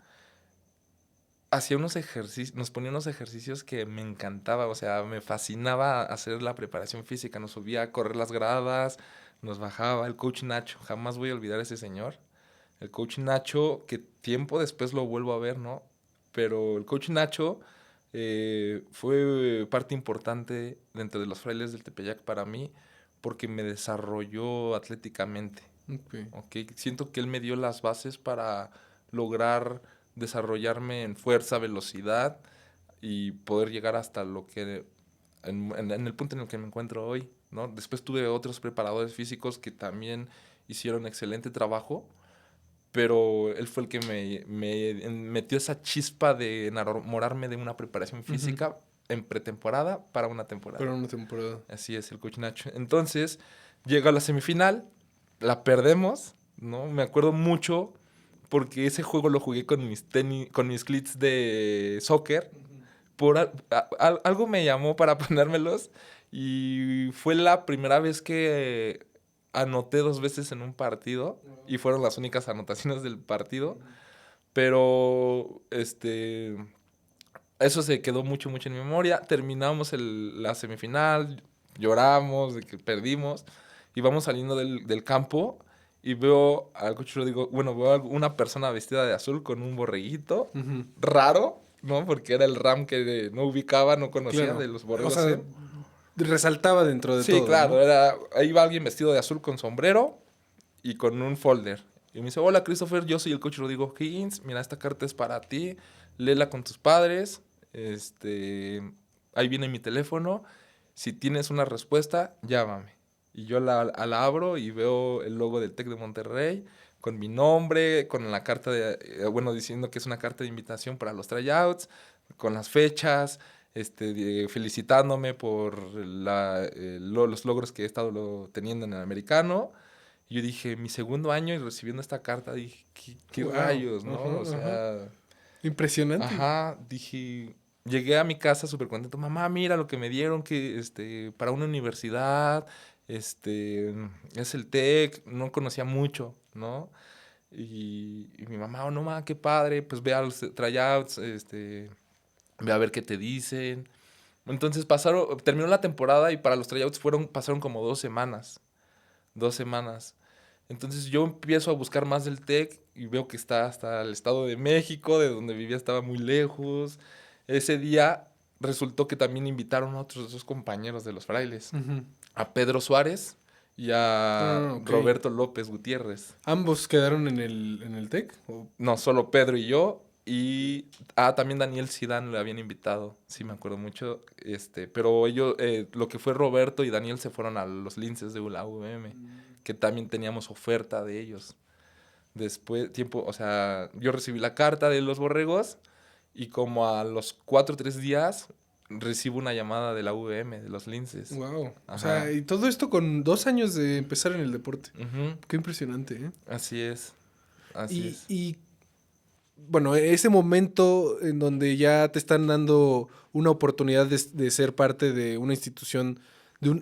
hacía unos ejercicios, nos ponía unos ejercicios que me encantaba, o sea, me fascinaba hacer la preparación física, nos subía a correr las gradas, nos bajaba, el coach Nacho, jamás voy a olvidar a ese señor, el coach Nacho, que tiempo después lo vuelvo a ver, ¿no? Pero el coach Nacho fue parte importante dentro de los frailes del Tepeyac para mí, porque me desarrolló atléticamente. Ok. ¿Ok? Siento que él me dio las bases para lograr desarrollarme en fuerza, velocidad y poder llegar hasta lo que en el punto en el que me encuentro hoy, ¿no? Después tuve otros preparadores físicos que también hicieron excelente trabajo, pero él fue el que me metió esa chispa de enamorarme de una preparación Ujú. física en pretemporada para una temporada. Para una temporada. Así es, el coach Nacho. Entonces, llega a la semifinal, la perdemos, ¿no? Me acuerdo mucho porque ese juego lo jugué con mis tenis, con mis cleats de soccer. Algo me llamó para ponérmelos y fue la primera vez que anoté 2 veces en un partido y fueron las únicas anotaciones del partido. Pero, eso se quedó mucho, mucho en mi memoria. Terminamos la semifinal, lloramos de que perdimos y vamos saliendo del campo y veo al coach digo, bueno, veo a una persona vestida de azul con un borreguito Ujú. raro, ¿no? Porque era el RAM que no ubicaba, no conocía Claro. de los O borregos sea, SEM. resaltaba dentro de Sí, todo, claro, ¿no? ahí va alguien vestido de azul con sombrero y con un folder. Y me dice, hola Christopher, yo soy el coach Rodrigo Higgins, mira, esta carta es para ti, léela con tus padres, ahí viene mi teléfono, si tienes una respuesta, llámame. Y yo la abro y veo el logo del TEC de Monterrey, con mi nombre, con la carta bueno, diciendo que es una carta de invitación para los tryouts, con las fechas, felicitándome por los logros que he estado teniendo en el americano. Y yo dije, mi segundo año y recibiendo esta carta, dije, ¿qué Wow. rayos, no? O Ajá, ajá. sea, Impresionante. ajá, dije, llegué a mi casa súper contento, mamá, mira lo que me dieron, que, para una universidad, es el TEC, no conocía mucho, ¿no? Y mi mamá, oh, no, ma, qué padre, pues ve a los tryouts, ve a ver qué te dicen. Entonces terminó la temporada y para los tryouts pasaron como 2 semanas. 2 semanas. Entonces yo empiezo a buscar más del TEC y veo que está hasta el Estado de México, de donde vivía estaba muy lejos. Ese día resultó que también invitaron a otros 2 compañeros de los frailes, Ujú. a Pedro Suárez y a Ah, ok. Roberto López Gutiérrez. ¿Ambos quedaron en el TEC? No, solo Pedro y yo. Y también Daniel Zidane le habían invitado, sí me acuerdo mucho. Pero ellos, lo que fue Roberto y Daniel se fueron a los Linces de la UVM, que también teníamos oferta de ellos. Después, o sea, yo recibí la carta de los borregos y como a los 4 o 3 días recibo una llamada de la UVM, de los Linces. Wow. O sea, Ajá. y todo esto con 2 años de empezar en el deporte. Ujú. Qué impresionante, ¿eh? Así es, así Y, es. y bueno, ese momento en donde ya te están dando una oportunidad de ser parte de una institución,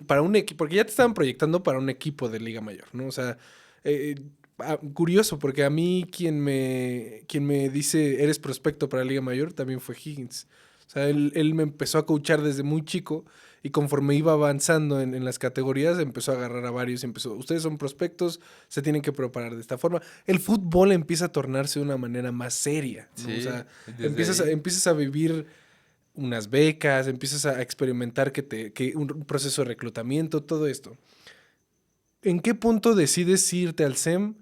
para un equipo, porque ya te estaban proyectando para un equipo de Liga Mayor, ¿no? O sea, eh, curioso, porque a mí quien me dice eres prospecto para Liga Mayor también fue Higgins. O sea, él me empezó a coachar desde muy chico y conforme iba avanzando en las categorías, empezó a agarrar a varios, ustedes son prospectos, se tienen que preparar de esta forma. El fútbol empieza a tornarse de una manera más seria, ¿no? O Sí, sea, desde ahí. empiezas a vivir unas becas, empiezas a experimentar que un proceso de reclutamiento, todo esto. ¿En qué punto decides irte al SEM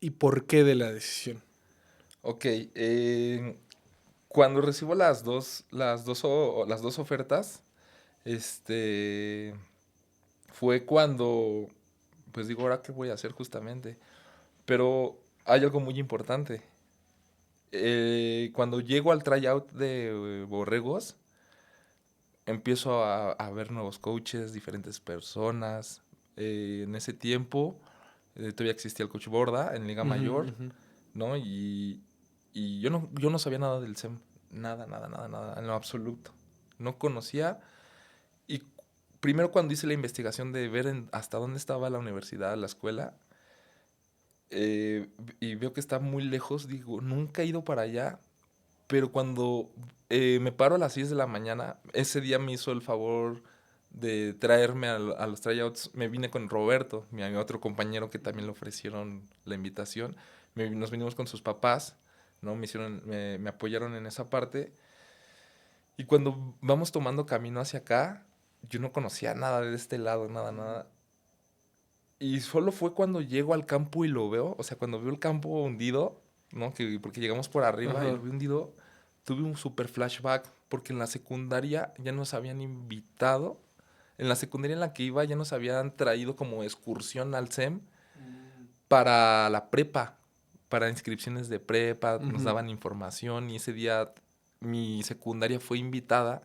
y por qué de la decisión? Ok, cuando recibo las dos ofertas, este, fue cuando, pues digo, ¿ahora qué voy a hacer justamente? Pero hay algo muy importante. Cuando llego al tryout de Borregos, empiezo a ver nuevos coaches, diferentes personas. En ese tiempo, todavía existía el coach Borda en Liga Ujú, Mayor, ujú. ¿no? Y yo no sabía nada del SEM. Nada, nada, nada, nada, en lo absoluto. No conocía. Y primero cuando hice la investigación de ver hasta dónde estaba la universidad, la escuela, y veo que está muy lejos, digo, nunca he ido para allá, pero cuando me paro a las 6 de la mañana, ese día me hizo el favor de traerme a los tryouts, me vine con Roberto, mi otro compañero que también le ofrecieron la invitación, nos vinimos con sus papás, ¿no? Me apoyaron en esa parte, y cuando vamos tomando camino hacia acá, yo no conocía nada de este lado, nada, nada. Y solo fue cuando llego al campo y lo veo, o sea, cuando veo el campo hundido, ¿no? Porque llegamos por arriba y lo Ajá. vi hundido, tuve un super flashback, porque en la secundaria ya nos habían invitado, en la secundaria en la que iba ya nos habían traído como excursión al SEM para la prepa, para inscripciones de prepa, nos Ujú. daban información y ese día mi secundaria fue invitada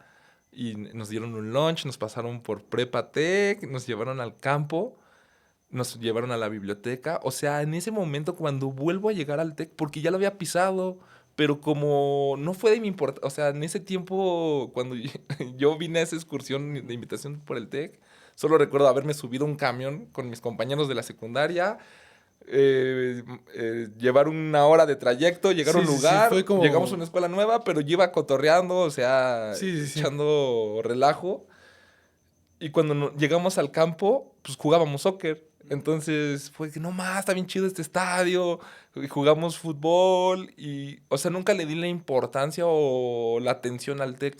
y nos dieron un lunch, nos pasaron por Prepa Tech, nos llevaron al campo, nos llevaron a la biblioteca. O sea, en ese momento cuando vuelvo a llegar al TEC, porque ya lo había pisado, pero como no fue de mi importancia, o sea, en ese tiempo cuando yo vine a esa excursión de invitación por el TEC, solo recuerdo haberme subido a un camión con mis compañeros de la secundaria, eh, llevar una hora de trayecto, llegar a Sí, un sí, sí, lugar, fue llegamos a como... una escuela nueva, pero yo iba cotorreando, o sea, Sí, sí, sí. echando relajo. Y cuando llegamos al campo, pues jugábamos soccer. Entonces fue que no más, está bien chido este estadio. Y jugamos fútbol y, o sea, nunca le di la importancia o la atención al TEC.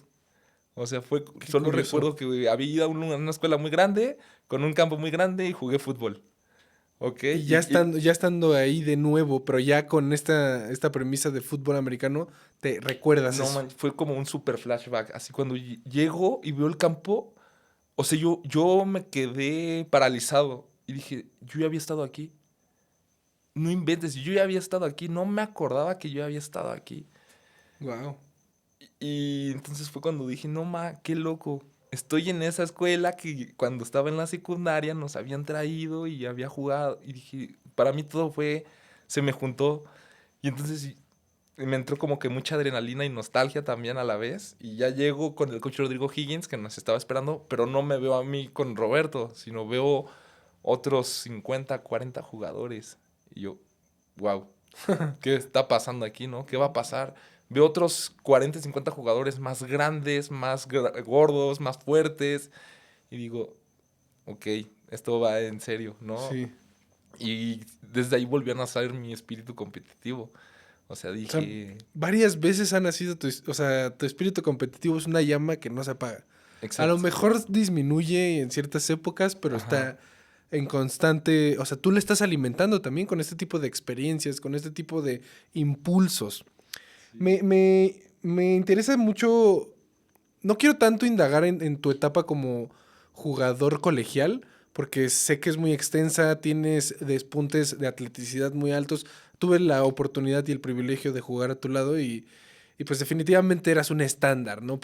O sea, Qué solo curioso. recuerdo que había ido a una escuela muy grande, con un campo muy grande y jugué fútbol. ¿Ok? Y ya estando ahí de nuevo, pero ya con esta premisa de fútbol americano, te recuerdas No, eso. man, fue como un super flashback. Así cuando llego y veo el campo, o sea, yo me quedé paralizado y dije, yo ya había estado aquí. No inventes, yo ya había estado aquí, no me acordaba que yo ya había estado aquí. Wow. Y entonces fue cuando dije, no ma, qué loco. Estoy en esa escuela que cuando estaba en la secundaria nos habían traído y había jugado. Y dije, para mí todo fue, se me juntó. Y entonces me entró como que mucha adrenalina y nostalgia también a la vez. Y ya llego con el coach Rodrigo Higgins que nos estaba esperando, pero no me veo a mí con Roberto, sino veo otros 50 40 jugadores. Y yo, wow. ¿Qué está pasando aquí, no? ¿Qué va a pasar? Veo otros 40, 50 jugadores más grandes, más gordos, más fuertes. Y digo, ok, esto va en serio, ¿no? Sí. Y desde ahí volvió a nacer mi espíritu competitivo. O sea, O sea, dije, varias veces ha nacido o sea, tu espíritu competitivo es una llama que no se apaga. A lo exacto. mejor disminuye en ciertas épocas, pero Ajá. está en constante, o sea, tú le estás alimentando también con este tipo de experiencias, con este tipo de impulsos. Me interesa mucho, no quiero tanto indagar en tu etapa como jugador colegial, porque sé que es muy extensa, tienes despuntes de atleticidad muy altos. Tuve la oportunidad y el privilegio de jugar a tu lado y pues definitivamente eras un estándar, ¿no?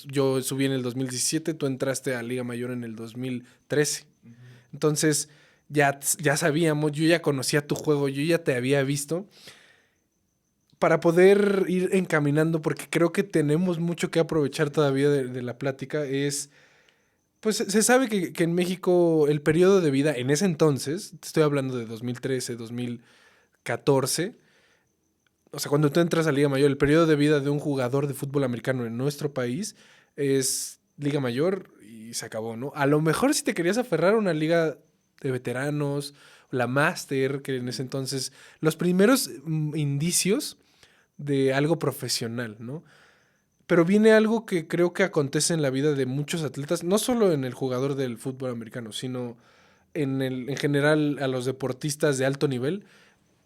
Yo subí en el 2017, tú entraste a Liga Mayor en el 2013. Ujú. Entonces ya sabíamos, yo ya conocía tu juego, yo ya te había visto para poder ir encaminando, porque creo que tenemos mucho que aprovechar todavía de la plática, pues se sabe que en México el periodo de vida en ese entonces, te estoy hablando de 2013, 2014, o sea, cuando tú entras a Liga Mayor, el periodo de vida de un jugador de fútbol americano en nuestro país es Liga Mayor y se acabó, ¿no? A lo mejor si te querías aferrar a una liga de veteranos, la Master, que en ese entonces, los primeros indicios de algo profesional, ¿no? Pero viene algo que creo que acontece en la vida de muchos atletas, no solo en el jugador del fútbol americano, sino en general a los deportistas de alto nivel,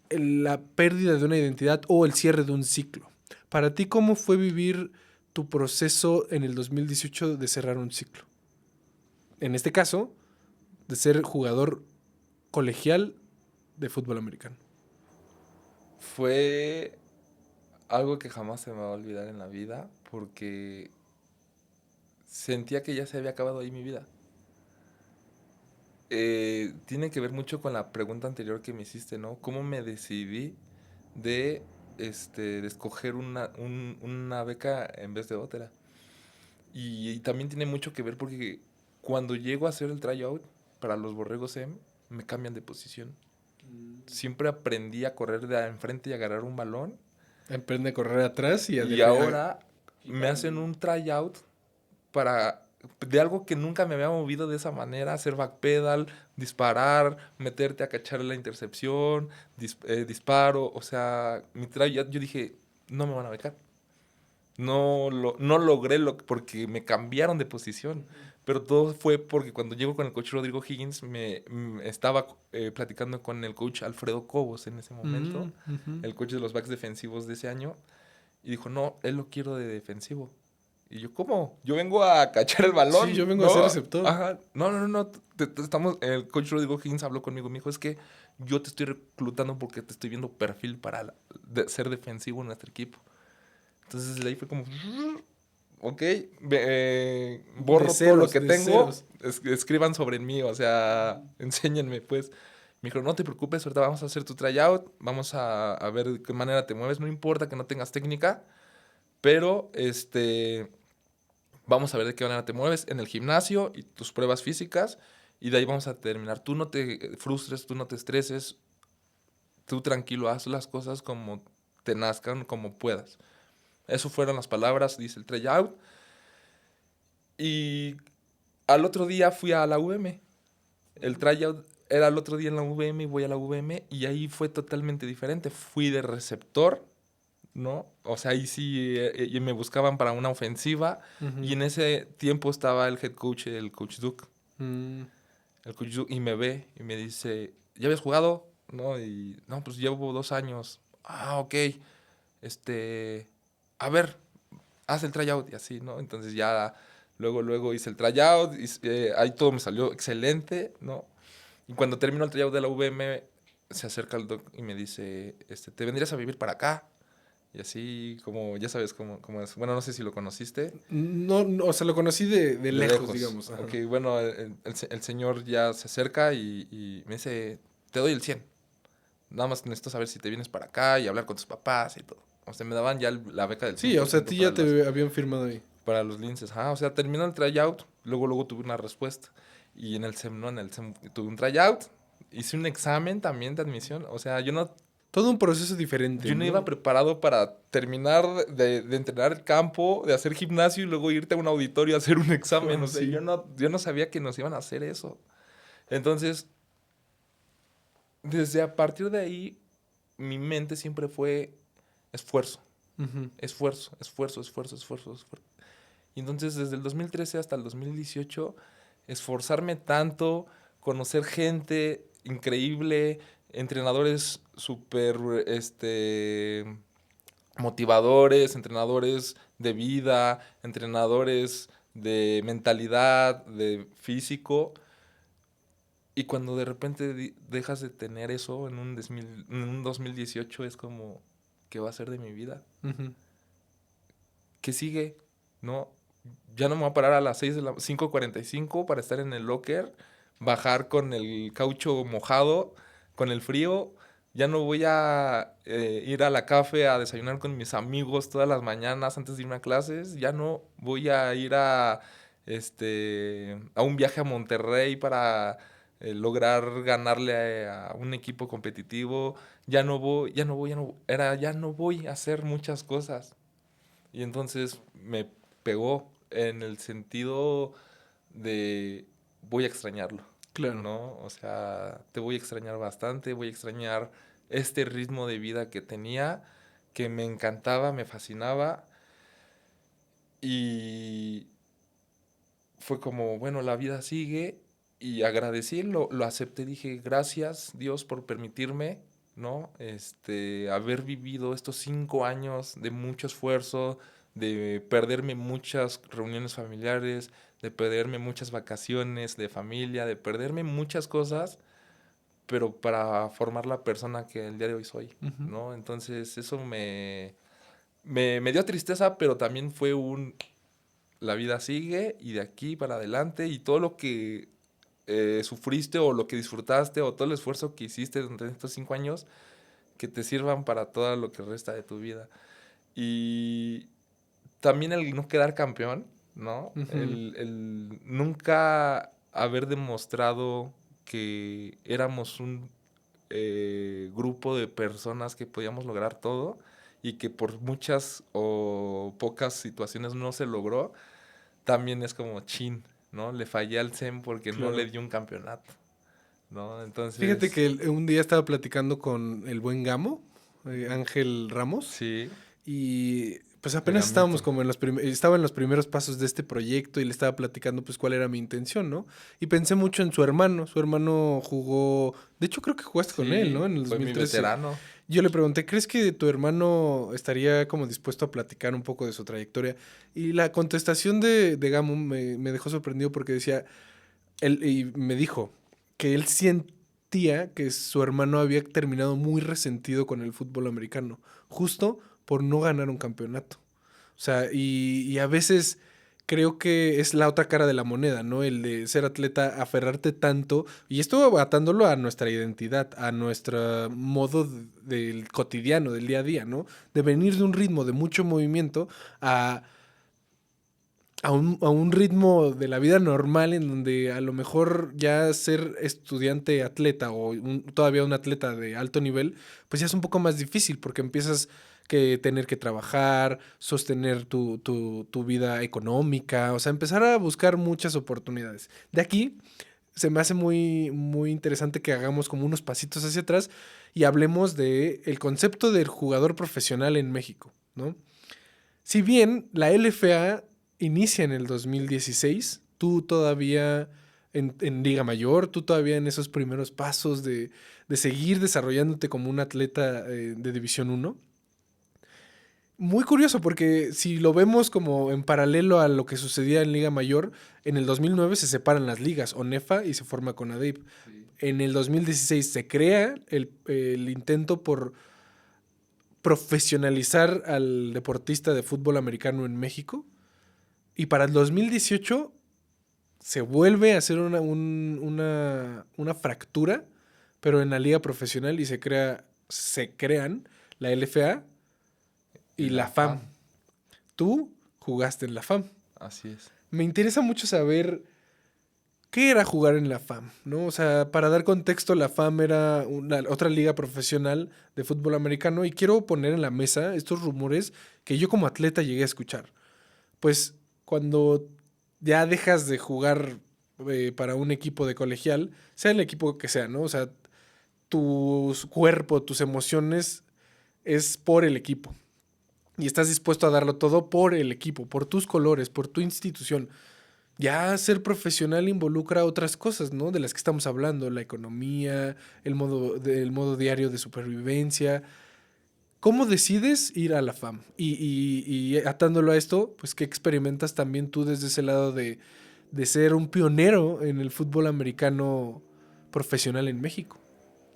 la pérdida de una identidad o el cierre de un ciclo. Para ti, ¿cómo fue vivir tu proceso en el 2018 de cerrar un ciclo? En este caso, de ser jugador colegial de fútbol americano. Fue algo que jamás se me va a olvidar en la vida porque sentía que ya se había acabado ahí mi vida. Tiene que ver mucho con la pregunta anterior que me hiciste, ¿no? ¿Cómo me decidí de, de escoger una beca en vez de otra? Y también tiene mucho que ver porque cuando llego a hacer el tryout para los Borregos M, me cambian de posición. Siempre aprendí a correr de enfrente y agarrar un balón. Aprende a correr atrás Y ahora me hacen un tryout para de algo que nunca me había movido de esa manera, hacer backpedal, disparar, meterte a cachar la intercepción, disparo, o sea, mi tryout, yo dije, no me van a becar. No logré porque me cambiaron de posición. Pero todo fue porque cuando llego con el coach Rodrigo Higgins, estaba platicando con el coach Alfredo Cobos en ese momento, el coach de los backs defensivos de ese año, y dijo, no, él lo quiero de defensivo. Y yo, ¿cómo? Yo vengo a cachar el balón. Sí, yo vengo ¿no? a ser receptor. Ajá. No. El coach Rodrigo Higgins habló conmigo. Me dijo, es que yo te estoy reclutando porque te estoy viendo perfil para ser defensivo en nuestro equipo. Entonces de ahí fue como, ok, borro todo lo que tengo. Escriban sobre mí, o sea, enséñenme, pues. Me dijo, no te preocupes, ahorita vamos a hacer tu tryout. Vamos a ver de qué manera te mueves. No importa que no tengas técnica, pero vamos a ver de qué manera te mueves en el gimnasio y tus pruebas físicas. Y de ahí vamos a terminar. Tú no te frustres, tú no te estreses. Tú tranquilo, haz las cosas como te nazcan, como puedas. Eso fueron las palabras, dice el tryout. Y al otro día fui a la UVM. El tryout era el otro día en la UVM y voy a la UVM y ahí fue totalmente diferente. Fui de receptor, ¿no? O sea, ahí sí y me buscaban para una ofensiva. Y en ese tiempo estaba el head coach, el coach Duke. El coach Duke y me ve y me dice, ¿ya habías jugado? No, y no, pues llevo 2 años. Ah, ok. A ver, haz el tryout y así, ¿no? Entonces ya luego hice el tryout, ahí todo me salió excelente, ¿no? Y cuando terminó el tryout de la VM, se acerca el doc y me dice, ¿te vendrías a vivir para acá? Y así, como, ya sabes cómo es. Bueno, no sé si lo conociste. No, o sea, lo conocí de lejos, digamos. Ajá. Ok, bueno, el señor ya se acerca y me dice, te doy el 100. Nada más necesito saber si te vienes para acá y hablar con tus papás y todo. O sea, me daban ya la beca del 100%. Sí, o sea, a ti ya te habían firmado ahí. Para los linces. O sea, terminó el tryout, luego tuve una respuesta. Y en el SEM, no, en el SEM tuve un tryout, hice un examen también de admisión. O sea, todo un proceso diferente. Yo no iba preparado para terminar de entrenar el campo, de hacer gimnasio y luego irte a un auditorio a hacer un examen. O sea, sí. yo no sabía que nos iban a hacer eso. Entonces, desde a partir de ahí, mi mente siempre fue esfuerzo. Esfuerzo. Y entonces, desde el 2013 hasta el 2018, esforzarme tanto, conocer gente increíble, entrenadores súper motivadores, entrenadores de vida, entrenadores de mentalidad, de físico. Y cuando de repente dejas de tener eso en un 2018, es como, ¿qué va a ser de mi vida? ¿Qué sigue? ¿No? Ya no me voy a parar a las 5:45 para estar en el locker, bajar con el caucho mojado, con el frío. Ya no voy a ir a la café a desayunar con mis amigos todas las mañanas antes de irme a clases. Ya no voy a ir a un viaje a Monterrey para lograr ganarle a un equipo competitivo. Ya no voy a hacer muchas cosas. Y entonces me pegó en el sentido de voy a extrañarlo. Claro. ¿No? O sea, te voy a extrañar bastante, voy a extrañar este ritmo de vida que tenía, que me encantaba, me fascinaba. Y fue como, bueno, la vida sigue y agradecí, lo acepté, dije, gracias Dios por permitirme, ¿no? Haber vivido estos 5 años de mucho esfuerzo, de perderme muchas reuniones familiares, de perderme muchas vacaciones de familia, de perderme muchas cosas, pero para formar la persona que el día de hoy soy, ¿no? Entonces eso me dio tristeza, pero también fue la vida sigue y de aquí para adelante y todo lo que sufriste o lo que disfrutaste o todo el esfuerzo que hiciste durante estos 5 años, que te sirvan para todo lo que resta de tu vida. Y también el no quedar campeón, ¿no? Ujú. El nunca haber demostrado que éramos un grupo de personas que podíamos lograr todo y que por muchas o pocas situaciones no se logró, también es como chin, ¿no? Le fallé al SEM porque no le Claro. dio un campeonato, ¿no? Fíjate Entonces, que un día estaba platicando con el buen Gamo, Ángel Ramos, sí, y pues el apenas estábamos gamito. como estaba en los primeros pasos de este proyecto y le estaba platicando pues cuál era mi intención, ¿no? Y pensé mucho en su hermano jugó, de hecho creo que jugaste con él, ¿no? Sí, En el fue mi 2013. veterano. Yo le pregunté, ¿crees que tu hermano estaría como dispuesto a platicar un poco de su trayectoria? Y la contestación de Gamo me dejó sorprendido porque decía, y me dijo que él sentía que su hermano había terminado muy resentido con el fútbol americano, justo por no ganar un campeonato. O sea, y a veces creo que es la otra cara de la moneda, ¿no? El de ser atleta, aferrarte tanto, y esto atándolo a nuestra identidad, a nuestro modo del cotidiano, del día a día, ¿no? De venir de un ritmo de mucho movimiento a a un ritmo de la vida normal en donde a lo mejor ya ser estudiante atleta o todavía un atleta de alto nivel, pues ya es un poco más difícil porque empiezas que tener que trabajar, sostener tu vida económica, o sea, empezar a buscar muchas oportunidades. De aquí se me hace muy interesante que hagamos como unos pasitos hacia atrás y hablemos de el concepto del jugador profesional en México, ¿no? Si bien la LFA inicia en el 2016, tú todavía en Liga Mayor, tú todavía en esos primeros pasos de seguir desarrollándote como un atleta de División Uno. Muy curioso porque si lo vemos como en paralelo a lo que sucedía en Liga Mayor, en el 2009 se separan las ligas, ONEFA y se forma CONADEIP. Sí. En el 2016 se crea el intento por profesionalizar al deportista de fútbol americano en México. Y para el 2018 se vuelve a hacer una fractura, pero en la liga profesional y se crean la LFA Y y la la FAM. FAM, Tú jugaste en la FAM. así es. Me interesa mucho saber qué era jugar en la FAM, ¿no? O sea, para dar contexto, la FAM era otra liga profesional de fútbol americano y quiero poner en la mesa estos rumores que yo como atleta llegué a escuchar. Pues cuando ya dejas de jugar para un equipo de colegial, sea el equipo que sea, ¿no? O sea, tu cuerpo, tus emociones es por el equipo. Y estás dispuesto a darlo todo por el equipo, por tus colores, por tu institución. Ya ser profesional involucra otras cosas, ¿no? De las que estamos hablando, la economía, el modo diario de supervivencia. ¿Cómo decides ir a la FAM? Y atándolo a esto, pues, ¿qué experimentas también tú desde ese lado de ser un pionero en el fútbol americano profesional en México?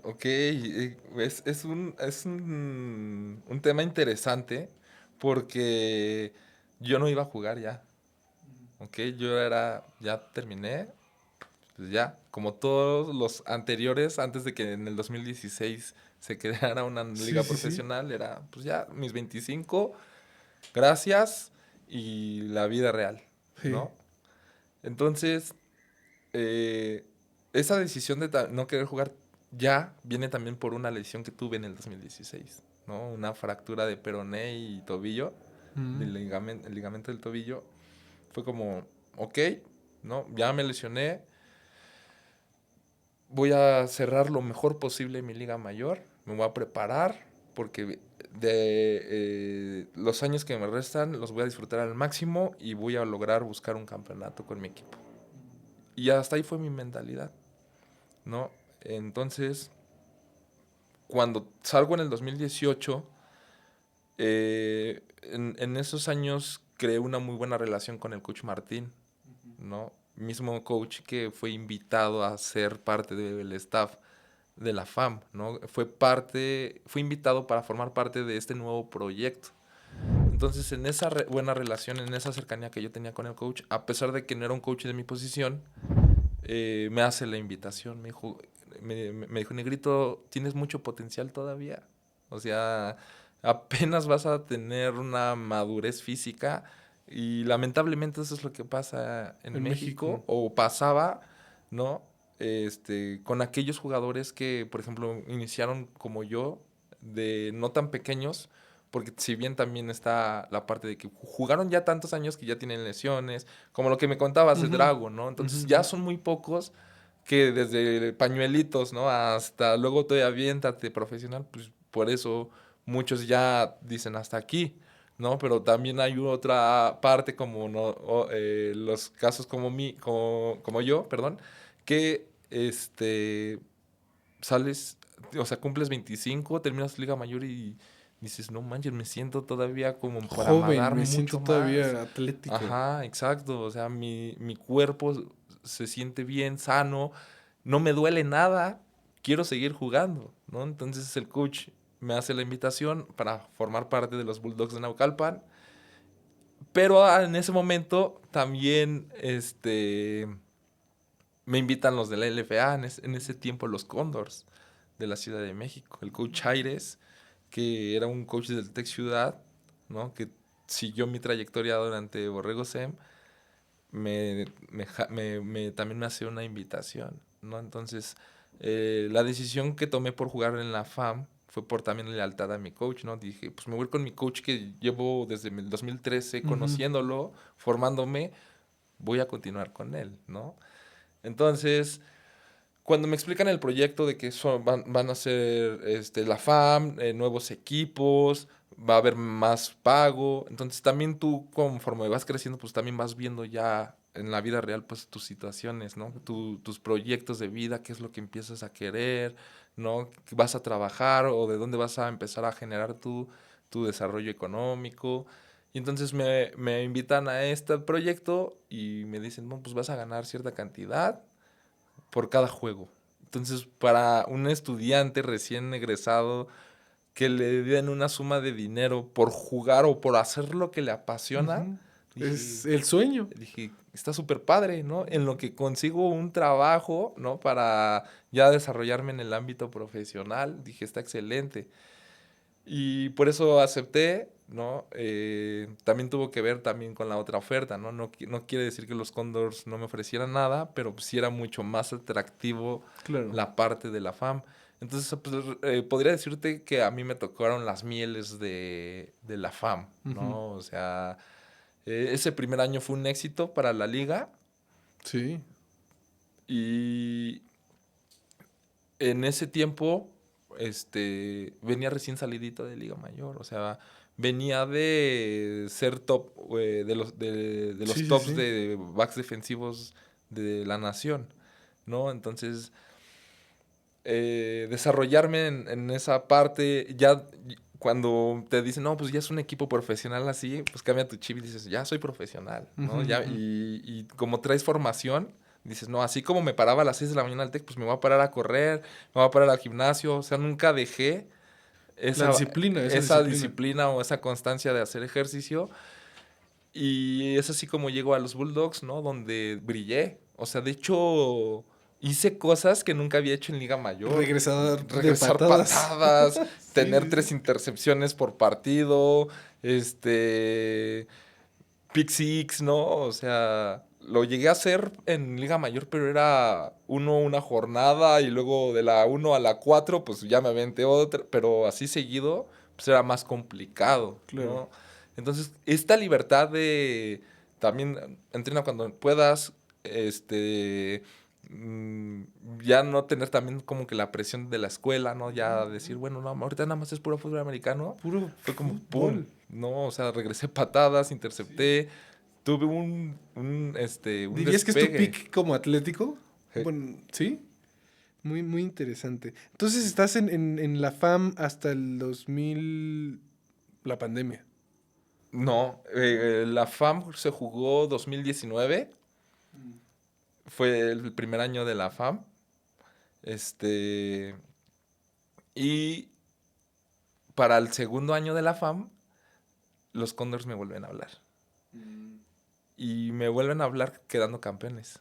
Ok, es un tema interesante porque yo no iba a jugar ya, ok, ya terminé, pues ya, como todos los anteriores, antes de que en el 2016 se creara una Sí, liga sí, sí. profesional, era pues ya mis 25, gracias y la vida real, Sí. ¿no? Entonces, eh, esa decisión de no querer jugar ya viene también por una lesión que tuve en el 2016, ¿no? Una fractura de peroné y tobillo, Mm. el ligamento del tobillo. Fue como, ok, ¿no? Ya me lesioné, voy a cerrar lo mejor posible mi liga mayor, me voy a preparar porque los años que me restan los voy a disfrutar al máximo y voy a lograr buscar un campeonato con mi equipo. Y hasta ahí fue mi mentalidad, ¿no? Entonces, cuando salgo en el 2018, en esos años creé una muy buena relación con el coach Martín, ¿no? Mismo coach que fue invitado a ser parte del staff de la FAM, ¿no? Fue invitado para formar parte de este nuevo proyecto. Entonces, en esa buena relación, en esa cercanía que yo tenía con el coach, a pesar de que no era un coach de mi posición, me hace la invitación, me dijo, Negrito, tienes mucho potencial todavía. O sea, apenas vas a tener una madurez física Y lamentablemente eso es lo que pasa en En México, México. o pasaba, ¿no? Con aquellos jugadores que, por ejemplo, iniciaron como yo, de no tan pequeños, porque si bien también está la parte de que jugaron ya tantos años que ya tienen lesiones, como lo que me contabas de Ujú, Drago, ¿no? Entonces ya ujú. son muy pocos que desde pañuelitos, ¿no? Hasta luego todavía aviéntate profesional, pues por eso muchos ya dicen hasta aquí, ¿no? Pero también hay otra parte como no, los casos como yo, perdón, que sales, o sea, cumples 25, terminas Liga Mayor y dices, no manches, me siento todavía como para Joven, dar me mucho siento más. todavía atlético. Ajá, exacto. O sea, mi cuerpo se siente bien, sano, no me duele nada, quiero seguir jugando, ¿no? Entonces el coach me hace la invitación para formar parte de los Bulldogs de Naucalpan, pero en ese momento también me invitan los de la LFA, en ese tiempo los Condors de la Ciudad de México, el coach Aires, que era un coach del Tec Ciudad, ¿no? Que siguió mi trayectoria durante Borrego SEM, también me hace una invitación, ¿no? Entonces, la decisión que tomé por jugar en la FAM fue por también lealtad a mi coach, ¿no? Dije, pues me voy con mi coach que llevo desde el 2013 Ujú. conociéndolo, formándome, voy a continuar con él, ¿no? Entonces, cuando me explican el proyecto de que van a ser la FAM, nuevos equipos, va a haber más pago, entonces también tú conforme vas creciendo, pues también vas viendo ya en la vida real pues tus situaciones, ¿no? Tus proyectos de vida, qué es lo que empiezas a querer, ¿no? ¿Qué vas a trabajar o de dónde vas a empezar a generar tu desarrollo económico? Y entonces me invitan a este proyecto y me dicen, no, pues vas a ganar cierta cantidad por cada juego. Entonces, para un estudiante recién egresado que le den una suma de dinero por jugar o por hacer lo que le apasiona, Ujú. dije, Es el sueño. dije, está súper padre, ¿no? En lo que consigo un trabajo, ¿no? Para ya desarrollarme en el ámbito profesional, dije, está excelente. Y por eso acepté, ¿no? También tuvo que ver también con la otra oferta, ¿no? No quiere decir que los Condors no me ofrecieran nada, pero sí era mucho más atractivo Claro. la parte de la FAM. Entonces, pues, podría decirte que a mí me tocaron las mieles de la FAM, Ujú. ¿no? O sea, ese primer año fue un éxito para la liga Sí. y en ese tiempo, venía recién salidito de Liga Mayor, o sea, venía de ser top, de Sí, los sí, tops sí. de backs defensivos de la nación, ¿no? Entonces, desarrollarme en esa parte, ya cuando te dicen, no, pues ya es un equipo profesional así, pues cambia tu chip y dices, ya soy profesional, Ujú, ¿no? Ya, ujú. y como traes formación, dices, no, así como me paraba a las 6 de la mañana al TEC, pues me voy a parar a correr, me voy a parar al gimnasio, o sea, nunca dejé La esa, disciplina, esa esa disciplina. disciplina o esa constancia de hacer ejercicio. Y es así como llego a los Bulldogs, ¿no? Donde brillé. O sea, de hecho, hice cosas que nunca había hecho en Liga Mayor. Regresador de Regresar patadas. patadas, Sí, tener sí, 3 sí. intercepciones por partido, pick six, ¿no? O sea, lo llegué a hacer en Liga Mayor, pero era una jornada y luego de la 1 a la 4 pues ya me aventé otra, pero así seguido, pues era más complicado, Claro. ¿no? Entonces, esta libertad de también entrena cuando puedas, este, mm, ya no tener también como que la presión de la escuela, ¿no? Ya decir, bueno, no, ahorita nada más es puro fútbol americano, Puro fue como, ¡pum! fútbol. No, o sea, regresé patadas, Sí. intercepté, tuve un ¿Dirías que es tu despegue. pick como atlético? Je- Bueno, sí. Muy, muy interesante. Entonces estás en la FAM hasta el 2000, la pandemia. No, la FAM se jugó 2019, fue el primer año de la FAM, este, y para el segundo año de la FAM, los Condors me vuelven a hablar. Y me vuelven a hablar quedando campeones.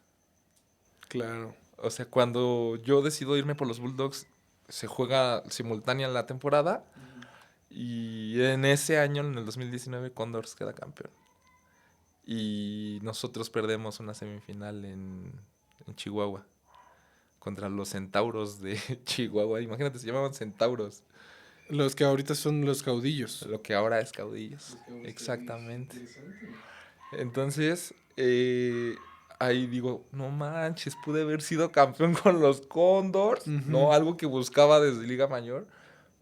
Claro. O sea, cuando yo decido irme por los Bulldogs, se juega simultánea la temporada. Y en ese año, en el 2019, Condors queda campeón. y nosotros perdemos una semifinal en Chihuahua contra los Centauros de Chihuahua. Imagínate, se llamaban Centauros, Los que ahorita son los caudillos. lo que ahora es Caudillos. Exactamente. Entonces, ahí digo, no manches, pude haber sido campeón con los Condors, ¿no? Algo que buscaba desde Liga Mayor,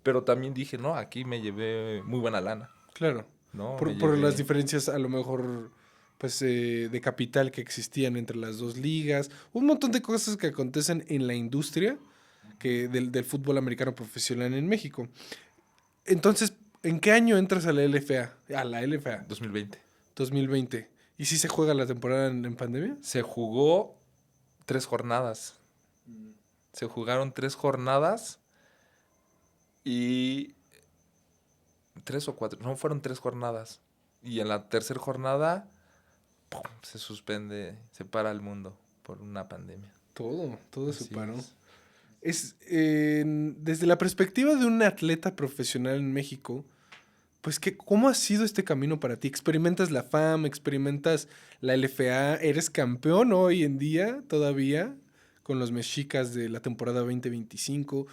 pero también dije, no, aquí me llevé muy buena lana, Claro. ¿no? Por las diferencias a lo mejor pues de capital que existían entre las dos ligas, un montón de cosas que acontecen en la industria del fútbol americano profesional en México. Entonces, ¿en qué año entras a la LFA? A la LFA. 2020. 2020. ¿Y si se juega la temporada en pandemia? Se jugó 3 jornadas. Se jugaron 3 jornadas y 3 o 4, no, fueron 3 jornadas. Y en la tercera jornada, ¡pum!, se suspende, se para el mundo por una pandemia. Todo se Así paró. es. Desde la perspectiva de un atleta profesional en México, pues, ¿cómo ha sido este camino para ti? ¿Experimentas la FAM? ¿Experimentas la LFA? ¿Eres campeón hoy en día todavía con los Mexicas de la temporada 2025?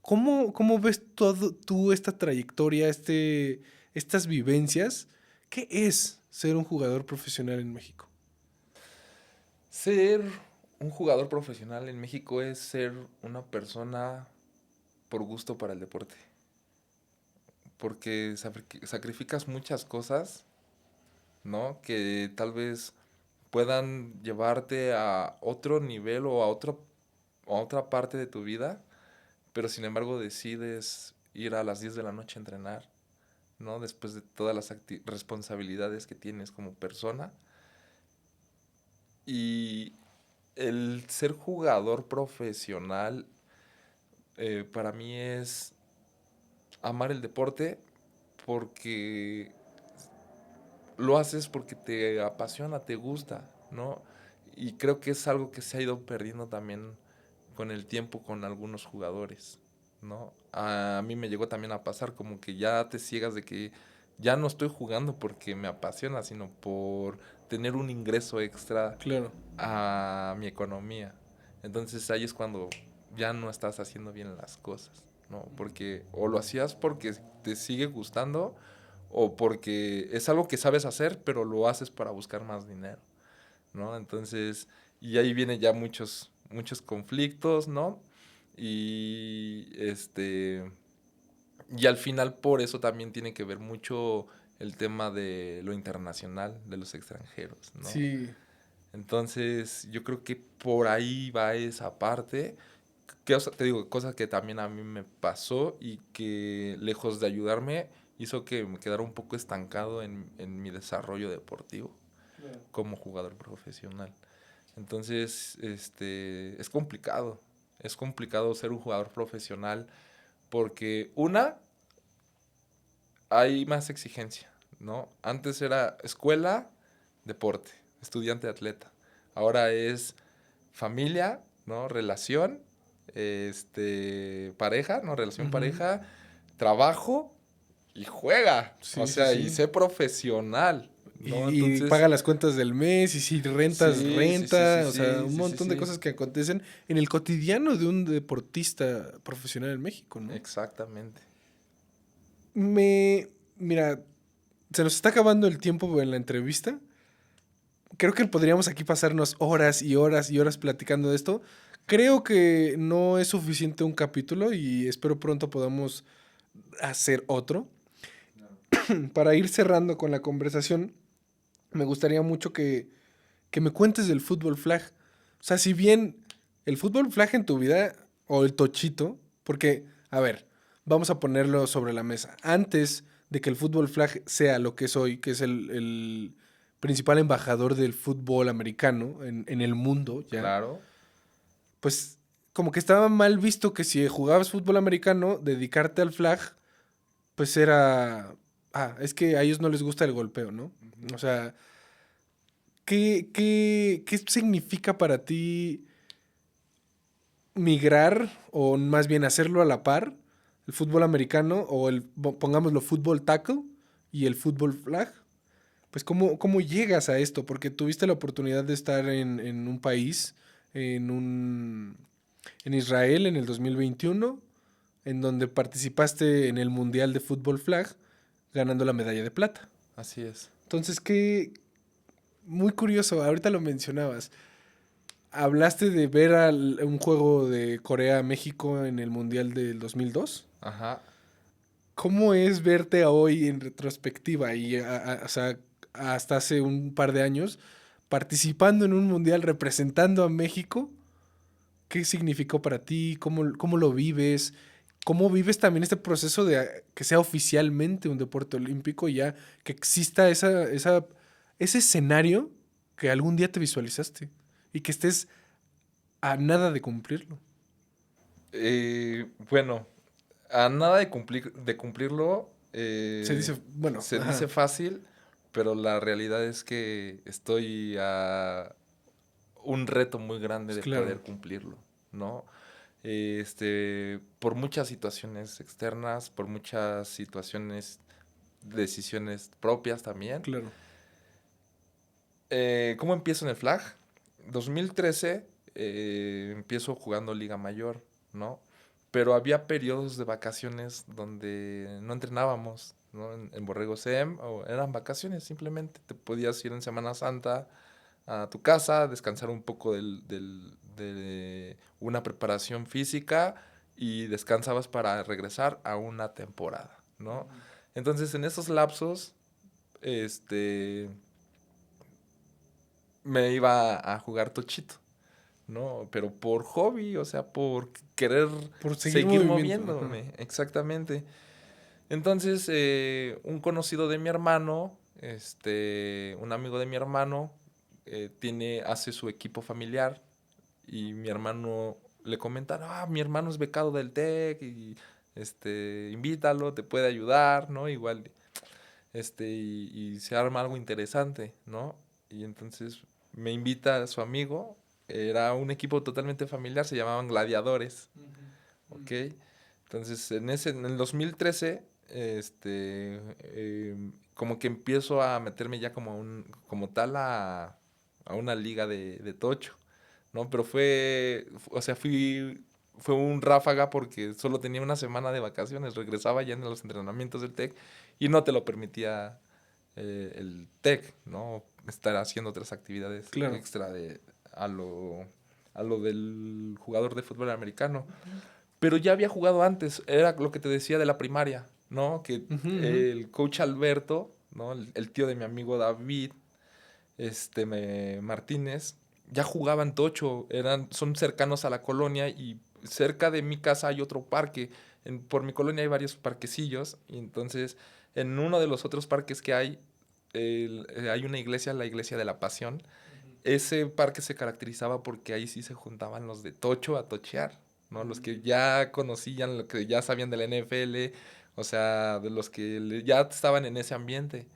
¿Cómo ves tú esta trayectoria, estas vivencias? ¿Qué es ser un jugador profesional en México? Ser un jugador profesional en México es ser una persona por gusto para el deporte. Porque sacrificas muchas cosas, ¿no? Que tal vez puedan llevarte a otro nivel o a otra parte de tu vida, pero sin embargo decides ir a las 10 de la noche a entrenar, ¿no? Después de todas las responsabilidades que tienes como persona. Y el ser jugador profesional para mí es amar el deporte porque lo haces porque te apasiona, te gusta, ¿no? Y creo que es algo que se ha ido perdiendo también con el tiempo con algunos jugadores, ¿no? A mí me llegó también a pasar como que ya te ciegas de que ya no estoy jugando porque me apasiona, sino por tener un ingreso extra Claro. a mi economía. Entonces ahí es cuando ya no estás haciendo bien las cosas, ¿no? Porque o lo hacías porque te sigue gustando o porque es algo que sabes hacer, pero lo haces para buscar más dinero, ¿no? Entonces, y ahí vienen ya muchos conflictos, ¿no? Y y al final por eso también tiene que ver mucho el tema de lo internacional, de los extranjeros, ¿no? Sí. Entonces, yo creo que por ahí va esa parte. Que, o sea, te digo, cosa que también a mí me pasó y que lejos de ayudarme, hizo que me quedara un poco estancado en mi desarrollo deportivo como jugador profesional. Entonces, es complicado. Es complicado ser un jugador profesional porque, hay más exigencia, ¿no? Antes era escuela, deporte, estudiante, atleta. Ahora es familia, ¿no? Relación, pareja, ¿no? Relación pareja, trabajo y juega. O Sí, sí, sea, y sí. sé profesional, ¿no? Y Entonces, paga las cuentas del mes, y si rentas, sí, sí, sí, sí, renta, o sea, sí, un sí, sí, montón de sí. cosas que acontecen en el cotidiano de un deportista profesional en México, ¿no? Exactamente. Mira, se nos está acabando el tiempo en la entrevista. Creo que podríamos aquí pasarnos horas y horas y horas platicando de esto. Creo que no es suficiente un capítulo y espero pronto podamos hacer otro. Para ir cerrando con la conversación, me gustaría mucho que me cuentes del fútbol flag. O sea, si bien el fútbol flag en tu vida, o el tochito, porque, a ver, vamos a ponerlo sobre la mesa. Antes de que el fútbol flag sea lo que es hoy, que es el principal embajador del fútbol americano en el mundo, ya, Claro. pues como que estaba mal visto que si jugabas fútbol americano, dedicarte al flag, pues era... Ah, es que a ellos no les gusta el golpeo, ¿no? O sea, ¿qué significa para ti migrar o más bien hacerlo a la par, el fútbol americano o pongámoslo, fútbol tackle y el fútbol flag? pues, ¿cómo llegas a esto? Porque tuviste la oportunidad de estar en un país, en un, en Israel en el 2021, en donde participaste en el Mundial de Fútbol Flag, ganando la medalla de plata. Así es. Entonces, muy curioso, ahorita lo mencionabas. Hablaste de ver un juego de Corea-México en el Mundial del 2002. Ajá. ¿Cómo es verte hoy en retrospectiva y o sea, hasta hace un par de años participando en un mundial representando a México? ¿Qué significó para ti? ¿Cómo lo vives? ¿Cómo vives también este proceso de que sea oficialmente un deporte olímpico y ya que exista ese escenario que algún día te visualizaste y que estés a nada de cumplirlo? Bueno, a nada de cumplirlo, Se dice, bueno, se dice ajá, fácil, pero la realidad es que estoy a un reto muy grande pues de claro, poder cumplirlo, ¿no? Por muchas situaciones externas, por muchas situaciones, decisiones propias también. claro. ¿Cómo empiezo en el flag? 2013 empiezo jugando Liga Mayor, ¿no? Pero había periodos de vacaciones donde no entrenábamos, ¿no? En Borrego SEM, o eran vacaciones simplemente. Te podías ir en Semana Santa a tu casa, descansar un poco de una preparación física y descansabas para regresar a una temporada, ¿no? Entonces, en esos lapsos, este, me iba a jugar tochito, ¿no? Pero por hobby, o sea, por querer Por seguir seguir movimiento. Ajá. moviéndome, exactamente. Entonces, un conocido de mi hermano, un amigo de mi hermano, hace su equipo familiar y mi hermano le comenta, ah, mi hermano es becado del TEC y invítalo, te puede ayudar, ¿no? Igual, y se arma algo interesante, ¿no? Y entonces me invita a su amigo, era un equipo totalmente familiar, se llamaban Gladiadores, ¿ok? Entonces en el 2013, como que empiezo a meterme ya como tal a una liga de tocho, ¿no? Pero o sea, fue un ráfaga porque solo tenía una semana de vacaciones, regresaba ya en los entrenamientos del TEC y no te lo permitía el TEC, ¿no? Estar haciendo otras actividades Claro. extra a a lo del jugador de fútbol americano. Pero ya había jugado antes, era lo que te decía de la primaria, ¿no? Que Ujú, ujú. el coach Alberto, ¿no? El tío de mi amigo David, Martínez, ya jugaban tocho, son cercanos a la colonia y cerca de mi casa hay otro parque. Por mi colonia hay varios parquecillos y entonces en uno de los otros parques que hay, hay una iglesia, la iglesia de la Pasión. Ese parque se caracterizaba porque ahí sí se juntaban los de tocho a tochear, ¿no? Los que ya conocían, los que ya sabían de la NFL, o sea, de los que ya estaban en ese ambiente.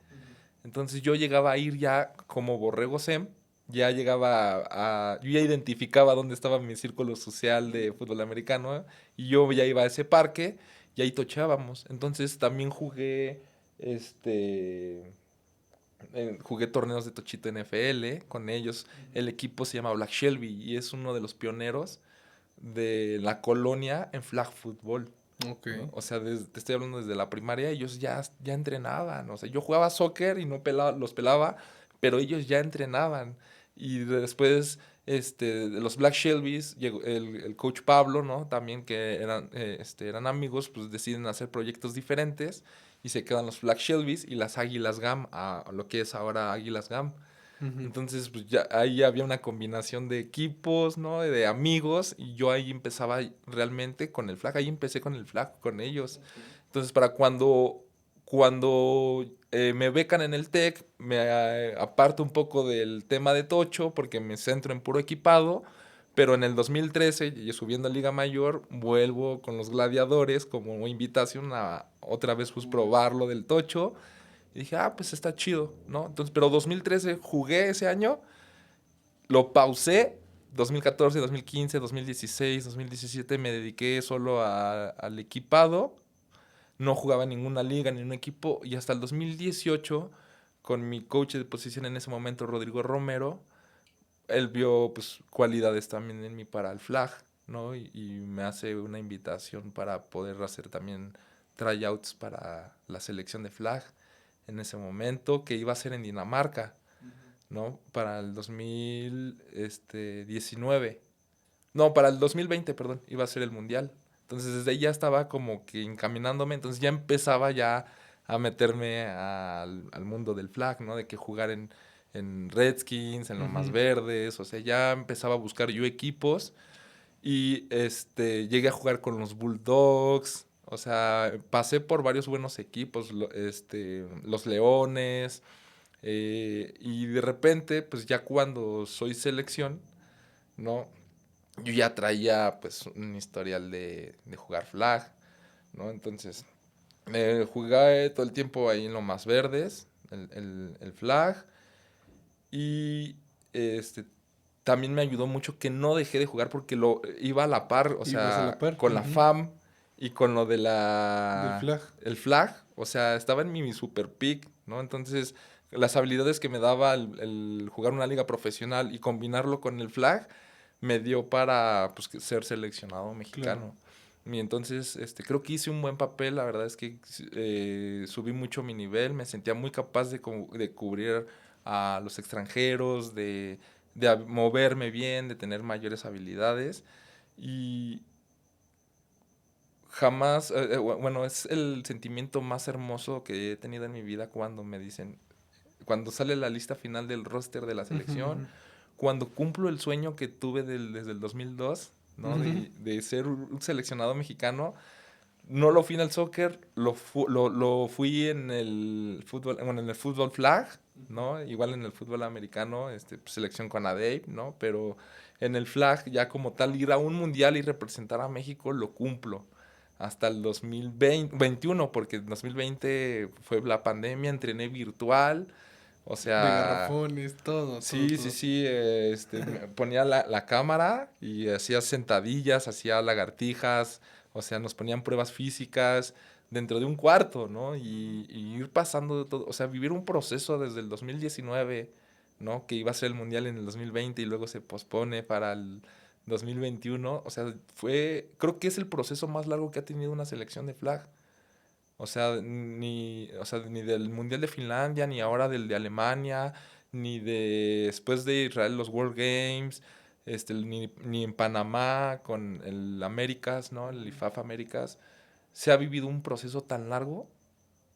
Entonces yo llegaba a ir ya como borrego SEM, ya llegaba yo ya identificaba dónde estaba mi círculo social de fútbol americano, ¿eh? Y yo ya iba a ese parque y ahí tochábamos. Entonces también jugué torneos de tochito NFL con ellos. El equipo se llama Black Shelby y es uno de los pioneros de la colonia en flag football, Ok. ¿no? O sea, te estoy hablando desde la primaria, ellos ya entrenaban. O sea, yo jugaba soccer y no los pelaba, pero ellos ya entrenaban. Y después, de los Black Shelbys, llegó el coach Pablo, ¿no? También que eran amigos, pues deciden hacer proyectos diferentes y se quedan los Black Shelbys y las Águilas GAM, a lo que es ahora Águilas GAM. Ujú. Entonces, pues ya ahí había una combinación de equipos, ¿no? De amigos, y yo ahí empezaba realmente con el flag, ahí empecé con el flag, con ellos. Entonces, para cuando me becan en el TEC, me aparto un poco del tema de Tocho, porque me centro en puro equipado, pero en el 2013, y subiendo a Liga Mayor, vuelvo con los Gladiadores como invitación a otra vez pues probarlo del Tocho. Y dije, ah, pues está chido, ¿no? Entonces, pero 2013 jugué ese año, lo pausé, 2014, 2015, 2016, 2017 me dediqué solo al equipado, no jugaba en ninguna liga, ni en un equipo, y hasta el 2018 con mi coach de posición en ese momento, Rodrigo Romero, él vio pues cualidades también en mí para el flag, ¿no? Y me hace una invitación para poder hacer también tryouts para la selección de flag en ese momento, que iba a ser en Dinamarca, ¿no? Para el 2019. No, para el 2020, perdón, iba a ser el mundial. Entonces desde ahí ya estaba como que encaminándome, entonces ya empezaba ya a meterme al mundo del flag, ¿no? De que jugar en Redskins, en Lomas Ujú. Verdes, o sea, ya empezaba a buscar yo equipos y llegué a jugar con los Bulldogs, o sea, pasé por varios buenos equipos, los Leones, y de repente, pues ya cuando soy selección, ¿no? Yo ya traía pues un historial de jugar flag, ¿no? Entonces, jugué todo el tiempo ahí en Lomas Verdes, el flag, y este, también me ayudó mucho que no dejé de jugar porque lo iba a la par, o Y vas a la sea, par. con la Ujú. FAM y con lo de Del flag. el flag, o sea, estaba en mi super pick, ¿no? Entonces, las habilidades que me daba el jugar una liga profesional y combinarlo con el flag me dio para pues, ser seleccionado Claro. mexicano. Y entonces, creo que hice un buen papel, la verdad es que subí mucho mi nivel, me sentía muy capaz de cubrir a los extranjeros, de moverme bien, de tener mayores habilidades. Y jamás, bueno, es el sentimiento más hermoso que he tenido en mi vida cuando me dicen, cuando sale la lista final del roster de la selección, Ujú, cuando cumplo el sueño que tuve desde el 2002, ¿no? ujú. De ser un seleccionado mexicano. No lo fui en el soccer, lo fui en el fútbol, bueno, en el fútbol flag, ¿no? Igual en el fútbol americano, pues, selección con ADEP, ¿no? Pero en el flag, ya como tal, ir a un mundial y representar a México, lo cumplo. Hasta el 2021, porque en 2020 fue la pandemia, entrené virtual, o De sea, garrafones, todo, todo, sí, sí, todo. sí, me ponía la cámara y hacía sentadillas, hacía lagartijas, o sea, nos ponían pruebas físicas dentro de un cuarto, ¿no? Y ir pasando de todo, o sea, vivir un proceso desde el 2019, ¿no? Que iba a ser el mundial en el 2020 y luego se pospone para el 2021, o sea, creo que es el proceso más largo que ha tenido una selección de flag. O sea, ni del Mundial de Finlandia, ni ahora del de Alemania, ni después de Israel los World Games, ni en Panamá con el Américas, ¿no? El IFAF Américas. Se ha vivido un proceso tan largo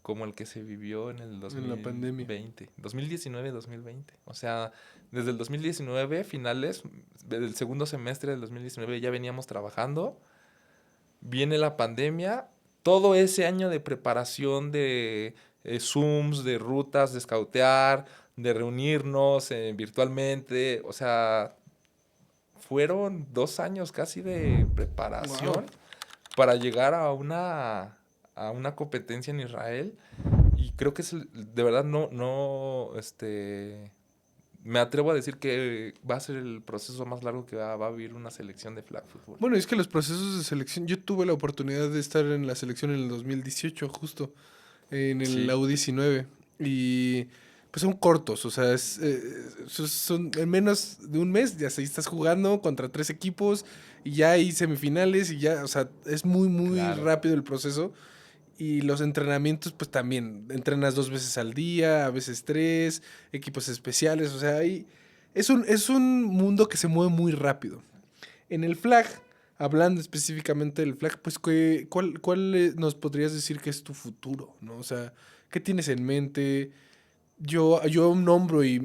como el que se vivió en el En la pandemia. 2020, 2019-2020. O sea, desde el 2019, finales, del segundo semestre del 2019 ya veníamos trabajando, viene la pandemia, todo ese año de preparación de Zooms, de rutas, de scoutear, de reunirnos virtualmente, o sea, fueron 2 años casi de Wow. preparación para llegar a una competencia en Israel y creo que de verdad me atrevo a decir que va a ser el proceso más largo que va a vivir una selección de flag football. Bueno, es que los procesos de selección, yo tuve la oportunidad de estar en la selección en el 2018, justo, en el Sí, U19, y pues son cortos, o sea, son en menos de un mes, ya se estás jugando contra 3 equipos, y ya hay semifinales, y ya, o sea, es muy, muy claro. rápido el proceso, y los entrenamientos, pues también, entrenas 2 veces al día, a veces tres, equipos especiales, o sea, es un mundo que se mueve muy rápido. En el flag, hablando específicamente del flag, pues ¿cuál nos podrías decir que es tu futuro, ¿no? O sea, ¿qué tienes en mente? Yo nombro y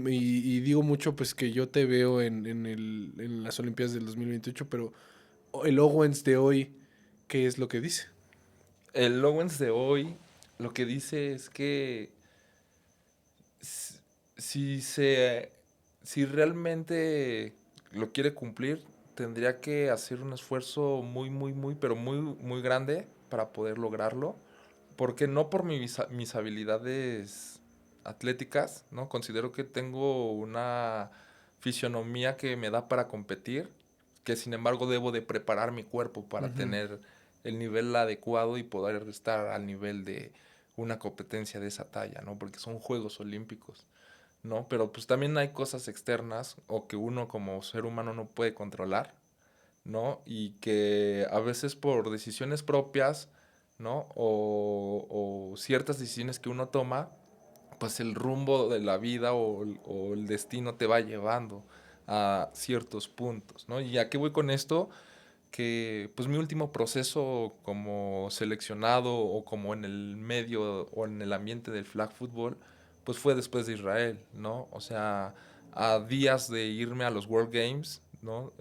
digo mucho pues que yo te veo en las Olimpiadas del 2028, pero el Owens de hoy, ¿qué es lo que dice? El Owens de hoy lo que dice es que s- si se, si realmente lo quiere cumplir, tendría que hacer un esfuerzo muy, muy, muy, pero muy, muy grande para poder lograrlo. Porque no por mis habilidades atléticas, ¿no? Considero que tengo una fisionomía que me da para competir, que sin embargo debo de preparar mi cuerpo para Ujú. tener el nivel adecuado y poder estar al nivel de una competencia de esa talla, ¿no? Porque son Juegos Olímpicos, ¿no? Pero pues también hay cosas externas o que uno como ser humano no puede controlar, ¿no? Y que a veces por decisiones propias, ¿no? O ciertas decisiones que uno toma, pues el rumbo de la vida o el destino te va llevando a ciertos puntos, ¿no? ¿Y a qué voy con esto? Que pues mi último proceso como seleccionado o como en el medio o en el ambiente del flag football, pues fue después de Israel, ¿no? O sea, a días de irme a los World Games, ¿no?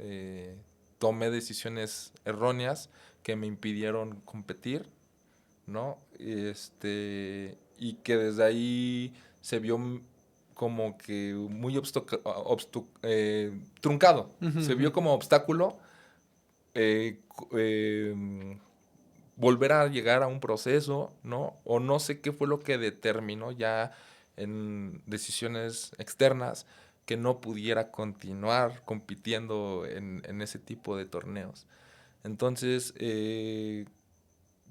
Tomé decisiones erróneas que me impidieron competir, ¿no? Y que desde ahí se vio como que muy truncado. Ujú, Se ujú. vio como obstáculo eh, cu- eh, volver a llegar a un proceso, ¿no? O no sé qué fue lo que determinó ya en decisiones externas que no pudiera continuar compitiendo en ese tipo de torneos. Entonces,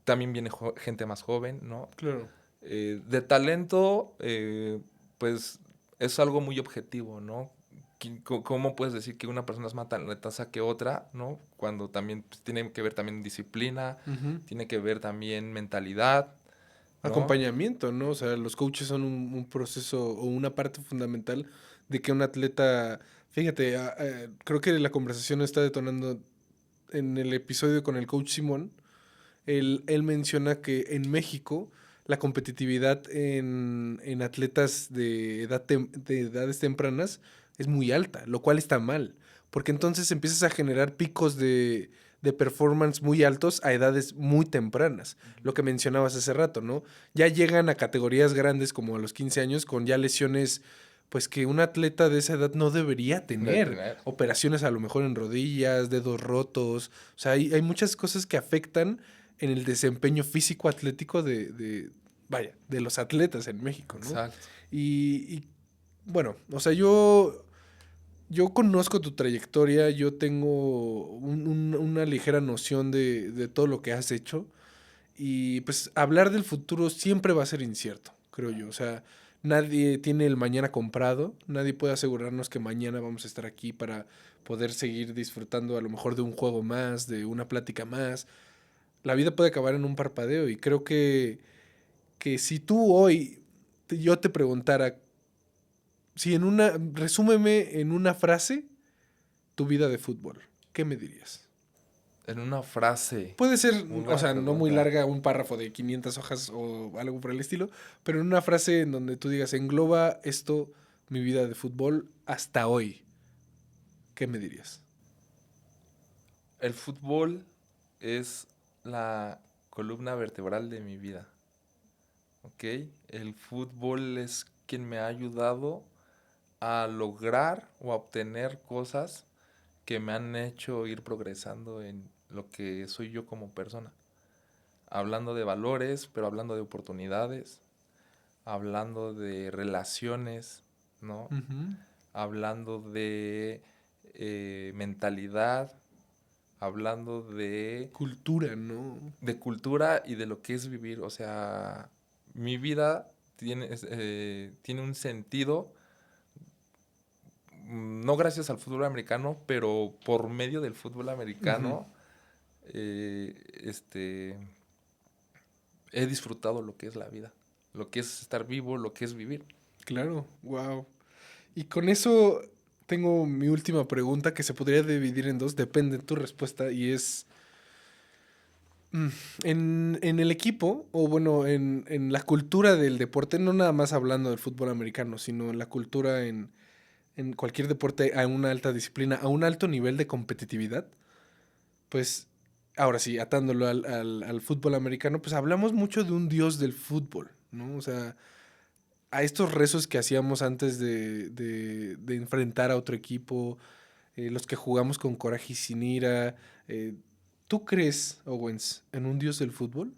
también viene gente más joven, ¿no? Claro. De talento, pues es algo muy objetivo, ¿no? ¿Cómo puedes decir que una persona es más talentosa que otra, ¿no? Cuando también pues, tiene que ver también disciplina, Ujú. tiene que ver también mentalidad, ¿no? Acompañamiento, ¿no? O sea, los coaches son un proceso o una parte fundamental de que un atleta, fíjate, creo que la conversación está detonando en el episodio con el coach Simón. Él menciona que en México la competitividad en atletas de edades tempranas es muy alta, lo cual está mal, porque entonces empiezas a generar picos de performance muy altos a edades muy tempranas, lo que mencionabas hace rato, ¿no? Ya llegan a categorías grandes como a los 15 años con ya lesiones pues que un atleta de esa edad no debería De tener. tener. Operaciones a lo mejor en rodillas, dedos rotos. O sea, hay muchas cosas que afectan en el desempeño físico atlético vaya, de los atletas en México, ¿no? Exacto. Y bueno, o sea, yo conozco tu trayectoria, yo tengo una ligera noción de todo lo que has hecho y pues hablar del futuro siempre va a ser incierto, creo yo. O sea, nadie tiene el mañana comprado, nadie puede asegurarnos que mañana vamos a estar aquí para poder seguir disfrutando a lo mejor de un juego más, de una plática más. La vida puede acabar en un parpadeo y creo que si tú hoy yo te preguntara, si resúmeme en una frase tu vida de fútbol, ¿qué me dirías? En una frase. Puede ser, Muy o buena sea, no muy pregunta. larga, un párrafo de 500 hojas o algo por el estilo, pero en una frase en donde tú digas, engloba esto mi vida de fútbol hasta hoy, ¿qué me dirías? El fútbol es la columna vertebral de mi vida, ¿ok? El fútbol es quien me ha ayudado a lograr o a obtener cosas que me han hecho ir progresando en lo que soy yo como persona. Hablando de valores, pero hablando de oportunidades, hablando de relaciones, ¿no? Ujú. Hablando de mentalidad, hablando Cultura, ¿no? de cultura y de lo que es vivir. O sea, mi vida tiene un sentido, no gracias al fútbol americano, pero por medio del fútbol Ujú. americano, eh, este, he disfrutado lo que es la vida, lo que es estar vivo, lo que es vivir. Claro, wow. Y con eso tengo mi última pregunta que se podría dividir en dos, depende de tu respuesta, y es, mm, en el equipo, o bueno, en la cultura del deporte, no nada más hablando del fútbol americano, sino en la cultura en cualquier deporte a una alta disciplina, a un alto nivel de competitividad, pues ahora sí, atándolo al fútbol americano, pues hablamos mucho de un dios del fútbol, ¿no? O sea, a estos rezos que hacíamos antes de enfrentar a otro equipo, los que jugamos con coraje y sin ira. eh, ¿Tú crees, Owens, en un dios del fútbol?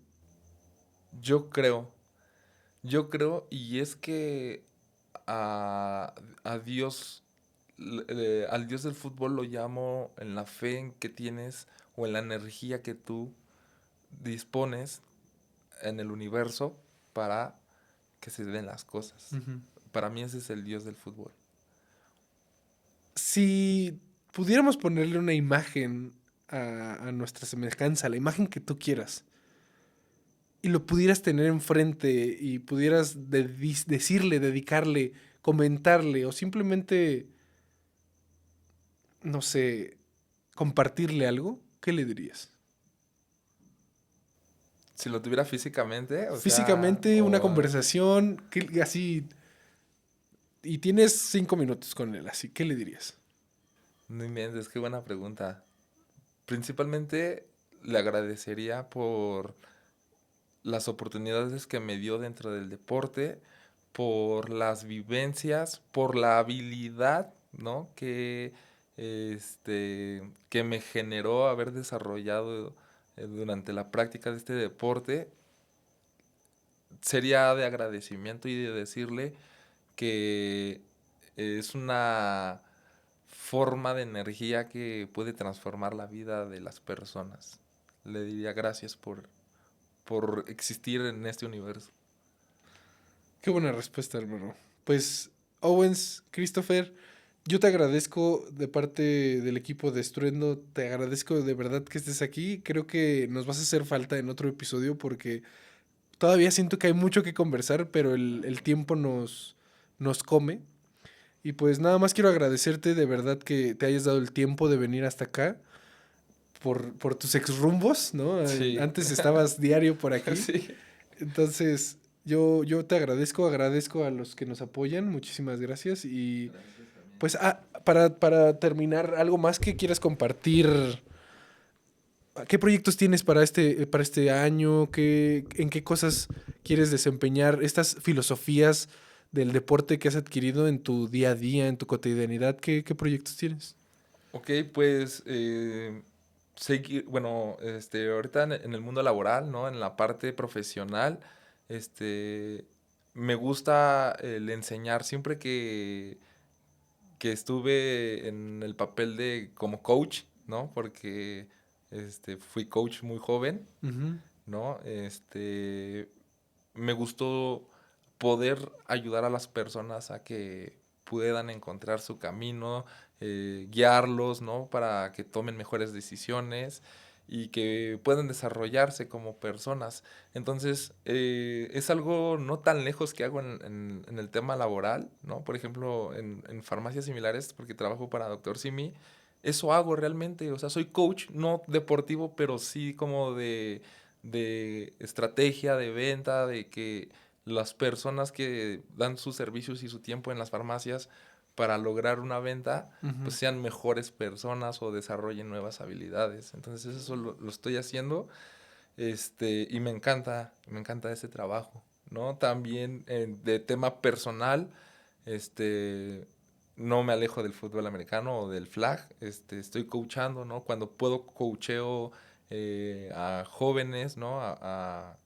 Yo creo, y es que a, a Dios, al Dios del fútbol lo llamo en la fe en que tienes o en la energía que tú dispones en el universo para que se den las cosas. Ujú. Para mí ese es el Dios del fútbol. Si pudiéramos ponerle una imagen a nuestra semejanza, la imagen que tú quieras, y lo pudieras tener enfrente y pudieras decirle, dedicarle, comentarle o simplemente, no sé, compartirle algo, ¿qué le dirías? Si lo tuviera físicamente, o sea, Físicamente, una o... conversación, así, y tienes 5 minutos con él, así, ¿qué le dirías? No inventes, qué buena pregunta. Principalmente le agradecería por las oportunidades que me dio dentro del deporte, por las vivencias, por la habilidad, ¿no? Que me generó haber desarrollado durante la práctica de este deporte. Sería de agradecimiento y de decirle que es una forma de energía que puede transformar la vida de las personas. Le diría gracias por existir en este universo. Qué buena respuesta, hermano. Pues, Owens, Christopher, yo te agradezco de parte del equipo de Estruendo, te agradezco de verdad que estés aquí. Creo que nos vas a hacer falta en otro episodio porque todavía siento que hay mucho que conversar, pero el tiempo nos come. Y pues nada más quiero agradecerte de verdad que te hayas dado el tiempo de venir hasta acá por tus exrumbos, ¿no? Sí, Antes estabas diario por aquí. sí. Entonces, yo te agradezco a los que nos apoyan, muchísimas gracias. Y Gracias también. pues para terminar, ¿algo más que quieras compartir? ¿Qué proyectos tienes para este año? ¿En qué cosas quieres desempeñar estas filosofías del deporte que has adquirido en tu día a día, en tu cotidianidad? ¿Qué proyectos tienes? Ok, pues bueno, ahorita en el mundo laboral, ¿no? En la parte profesional, este, me gusta el enseñar siempre que estuve en el papel de como coach, ¿no? Porque fui coach muy joven, Ujú. ¿no? Me gustó poder ayudar a las personas a que puedan encontrar su camino, guiarlos, ¿no? Para que tomen mejores decisiones y que puedan desarrollarse como personas. Entonces, es algo no tan lejos que hago en el tema laboral, ¿no? Por ejemplo, en farmacias similares, porque trabajo para Doctor Simi, eso hago realmente. O sea, soy coach, no deportivo, pero sí como de estrategia, de venta, de que las personas que dan sus servicios y su tiempo en las farmacias para lograr una venta, Ujú. pues sean mejores personas o desarrollen nuevas habilidades. Entonces eso lo estoy haciendo, y me encanta ese trabajo, ¿no? También de tema personal, este, no me alejo del fútbol americano o del flag, estoy coachando, ¿no? Cuando puedo coacheo a jóvenes, ¿no? A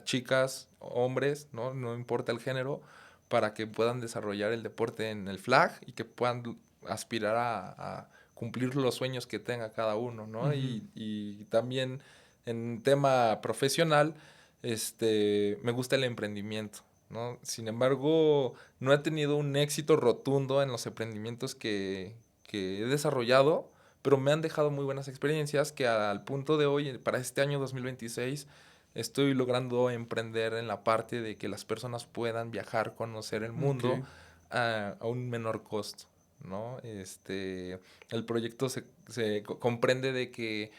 chicas, hombres, ¿no? No importa el género, para que puedan desarrollar el deporte en el flag y que puedan aspirar a cumplir los sueños que tenga cada uno, ¿no? Ujú. Y también en tema profesional, me gusta el emprendimiento, ¿no? Sin embargo, no he tenido un éxito rotundo en los emprendimientos que he desarrollado, pero me han dejado muy buenas experiencias que al punto de hoy, para este año 2026, estoy logrando emprender en la parte de que las personas puedan viajar, conocer el Ok. mundo a un menor costo, ¿no? El proyecto comprende de que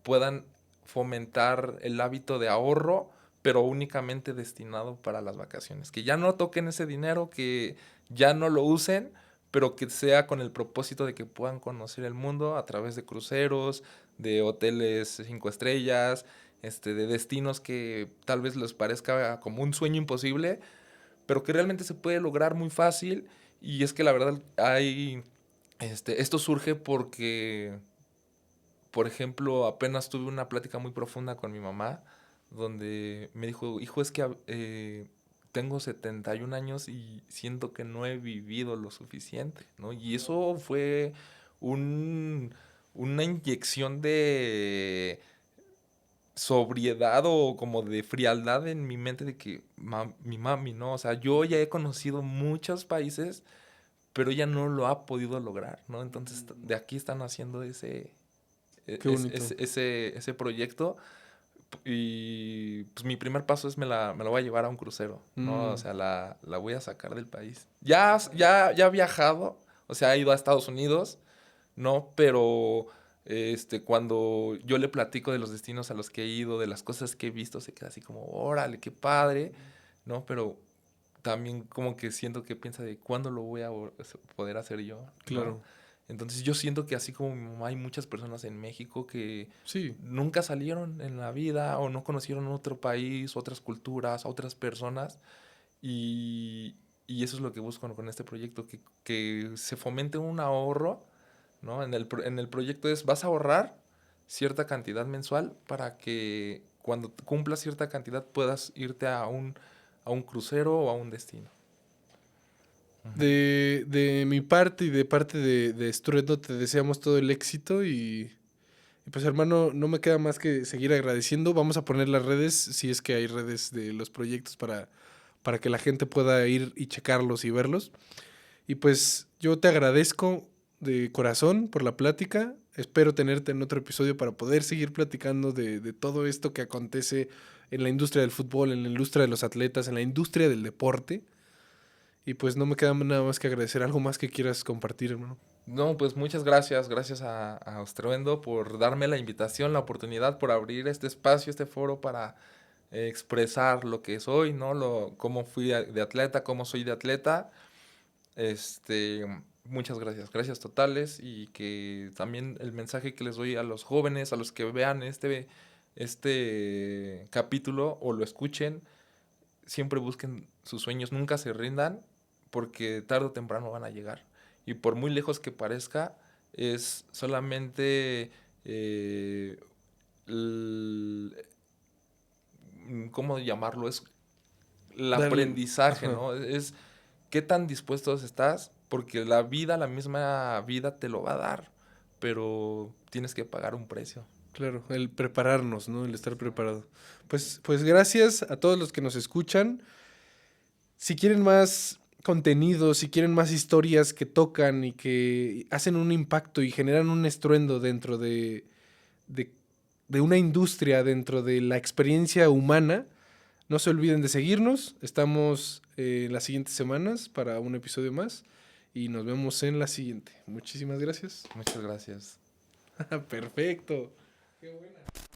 puedan fomentar el hábito de ahorro, pero únicamente destinado para las vacaciones. Que ya no toquen ese dinero, que ya no lo usen, pero que sea con el propósito de que puedan conocer el mundo a través de cruceros, de hoteles 5 estrellas, de destinos que tal vez les parezca como un sueño imposible, pero que realmente se puede lograr muy fácil. Y es que la verdad esto surge porque, por ejemplo, apenas tuve una plática muy profunda con mi mamá, donde me dijo, hijo, es que tengo 71 años y siento que no he vivido lo suficiente, ¿no? Y eso fue un, una inyección de sobriedad o como de frialdad en mi mente de que mi mami, ¿no? O sea, yo ya he conocido muchos países, pero ella no lo ha podido lograr, ¿no? Entonces, de aquí están haciendo Qué bonito. ese proyecto. Y pues mi primer paso es me la voy a llevar a un crucero, ¿no? O Mm, sea, la voy a sacar del país. Ya ha viajado, o sea, ha ido a Estados Unidos, ¿no? Pero cuando yo le platico de los destinos a los que he ido, de las cosas que he visto, se queda así como, órale, qué padre, ¿no? Pero también como que siento que piensa de cuándo lo voy a poder hacer yo, ¿no? claro. Entonces yo siento que así como mi mamá, hay muchas personas en México que Sí, nunca salieron en la vida o no conocieron otro país, otras culturas, otras personas. Y, y eso es lo que busco con este proyecto, que se fomente un ahorro, ¿no? En el proyecto vas a ahorrar cierta cantidad mensual para que cuando cumplas cierta cantidad puedas irte a un crucero o a un destino. Ujú. de mi parte y de parte de Estruendo te deseamos todo el éxito y pues hermano, no me queda más que seguir agradeciendo. Vamos a poner las redes, si es que hay redes de los proyectos para que la gente pueda ir y checarlos y verlos. Y pues yo te agradezco de corazón por la plática. Espero tenerte en otro episodio para poder seguir platicando de todo esto que acontece en la industria del fútbol, en la industria de los atletas, en la industria del deporte. Y pues no me queda nada más que agradecer. ¿Algo más que quieras compartir, hermano? No, pues muchas gracias, gracias a Ostruendo por darme la invitación, la oportunidad, por abrir este espacio, este foro para expresar lo que soy, ¿no? Cómo fui de atleta, cómo soy de atleta. Este, muchas gracias, gracias totales y que también el mensaje que les doy a los jóvenes, a los que vean este capítulo o lo escuchen, siempre busquen sus sueños, nunca se rindan porque tarde o temprano van a llegar. Y por muy lejos que parezca, es solamente eh, el- ¿cómo llamarlo? Es el Dale. aprendizaje, Ajá. ¿no? Es qué tan dispuestos estás, porque la vida, la misma vida te lo va a dar, pero tienes que pagar un precio. Claro, el prepararnos, ¿no? El estar preparado. Pues gracias a todos los que nos escuchan. Si quieren más contenido, si quieren más historias que tocan y que hacen un impacto y generan un estruendo dentro de, de una industria, dentro de la experiencia humana, no se olviden de seguirnos. Estamos en las siguientes semanas para un episodio más y nos vemos en la siguiente. Muchísimas gracias. Muchas gracias. Perfecto. Qué buena.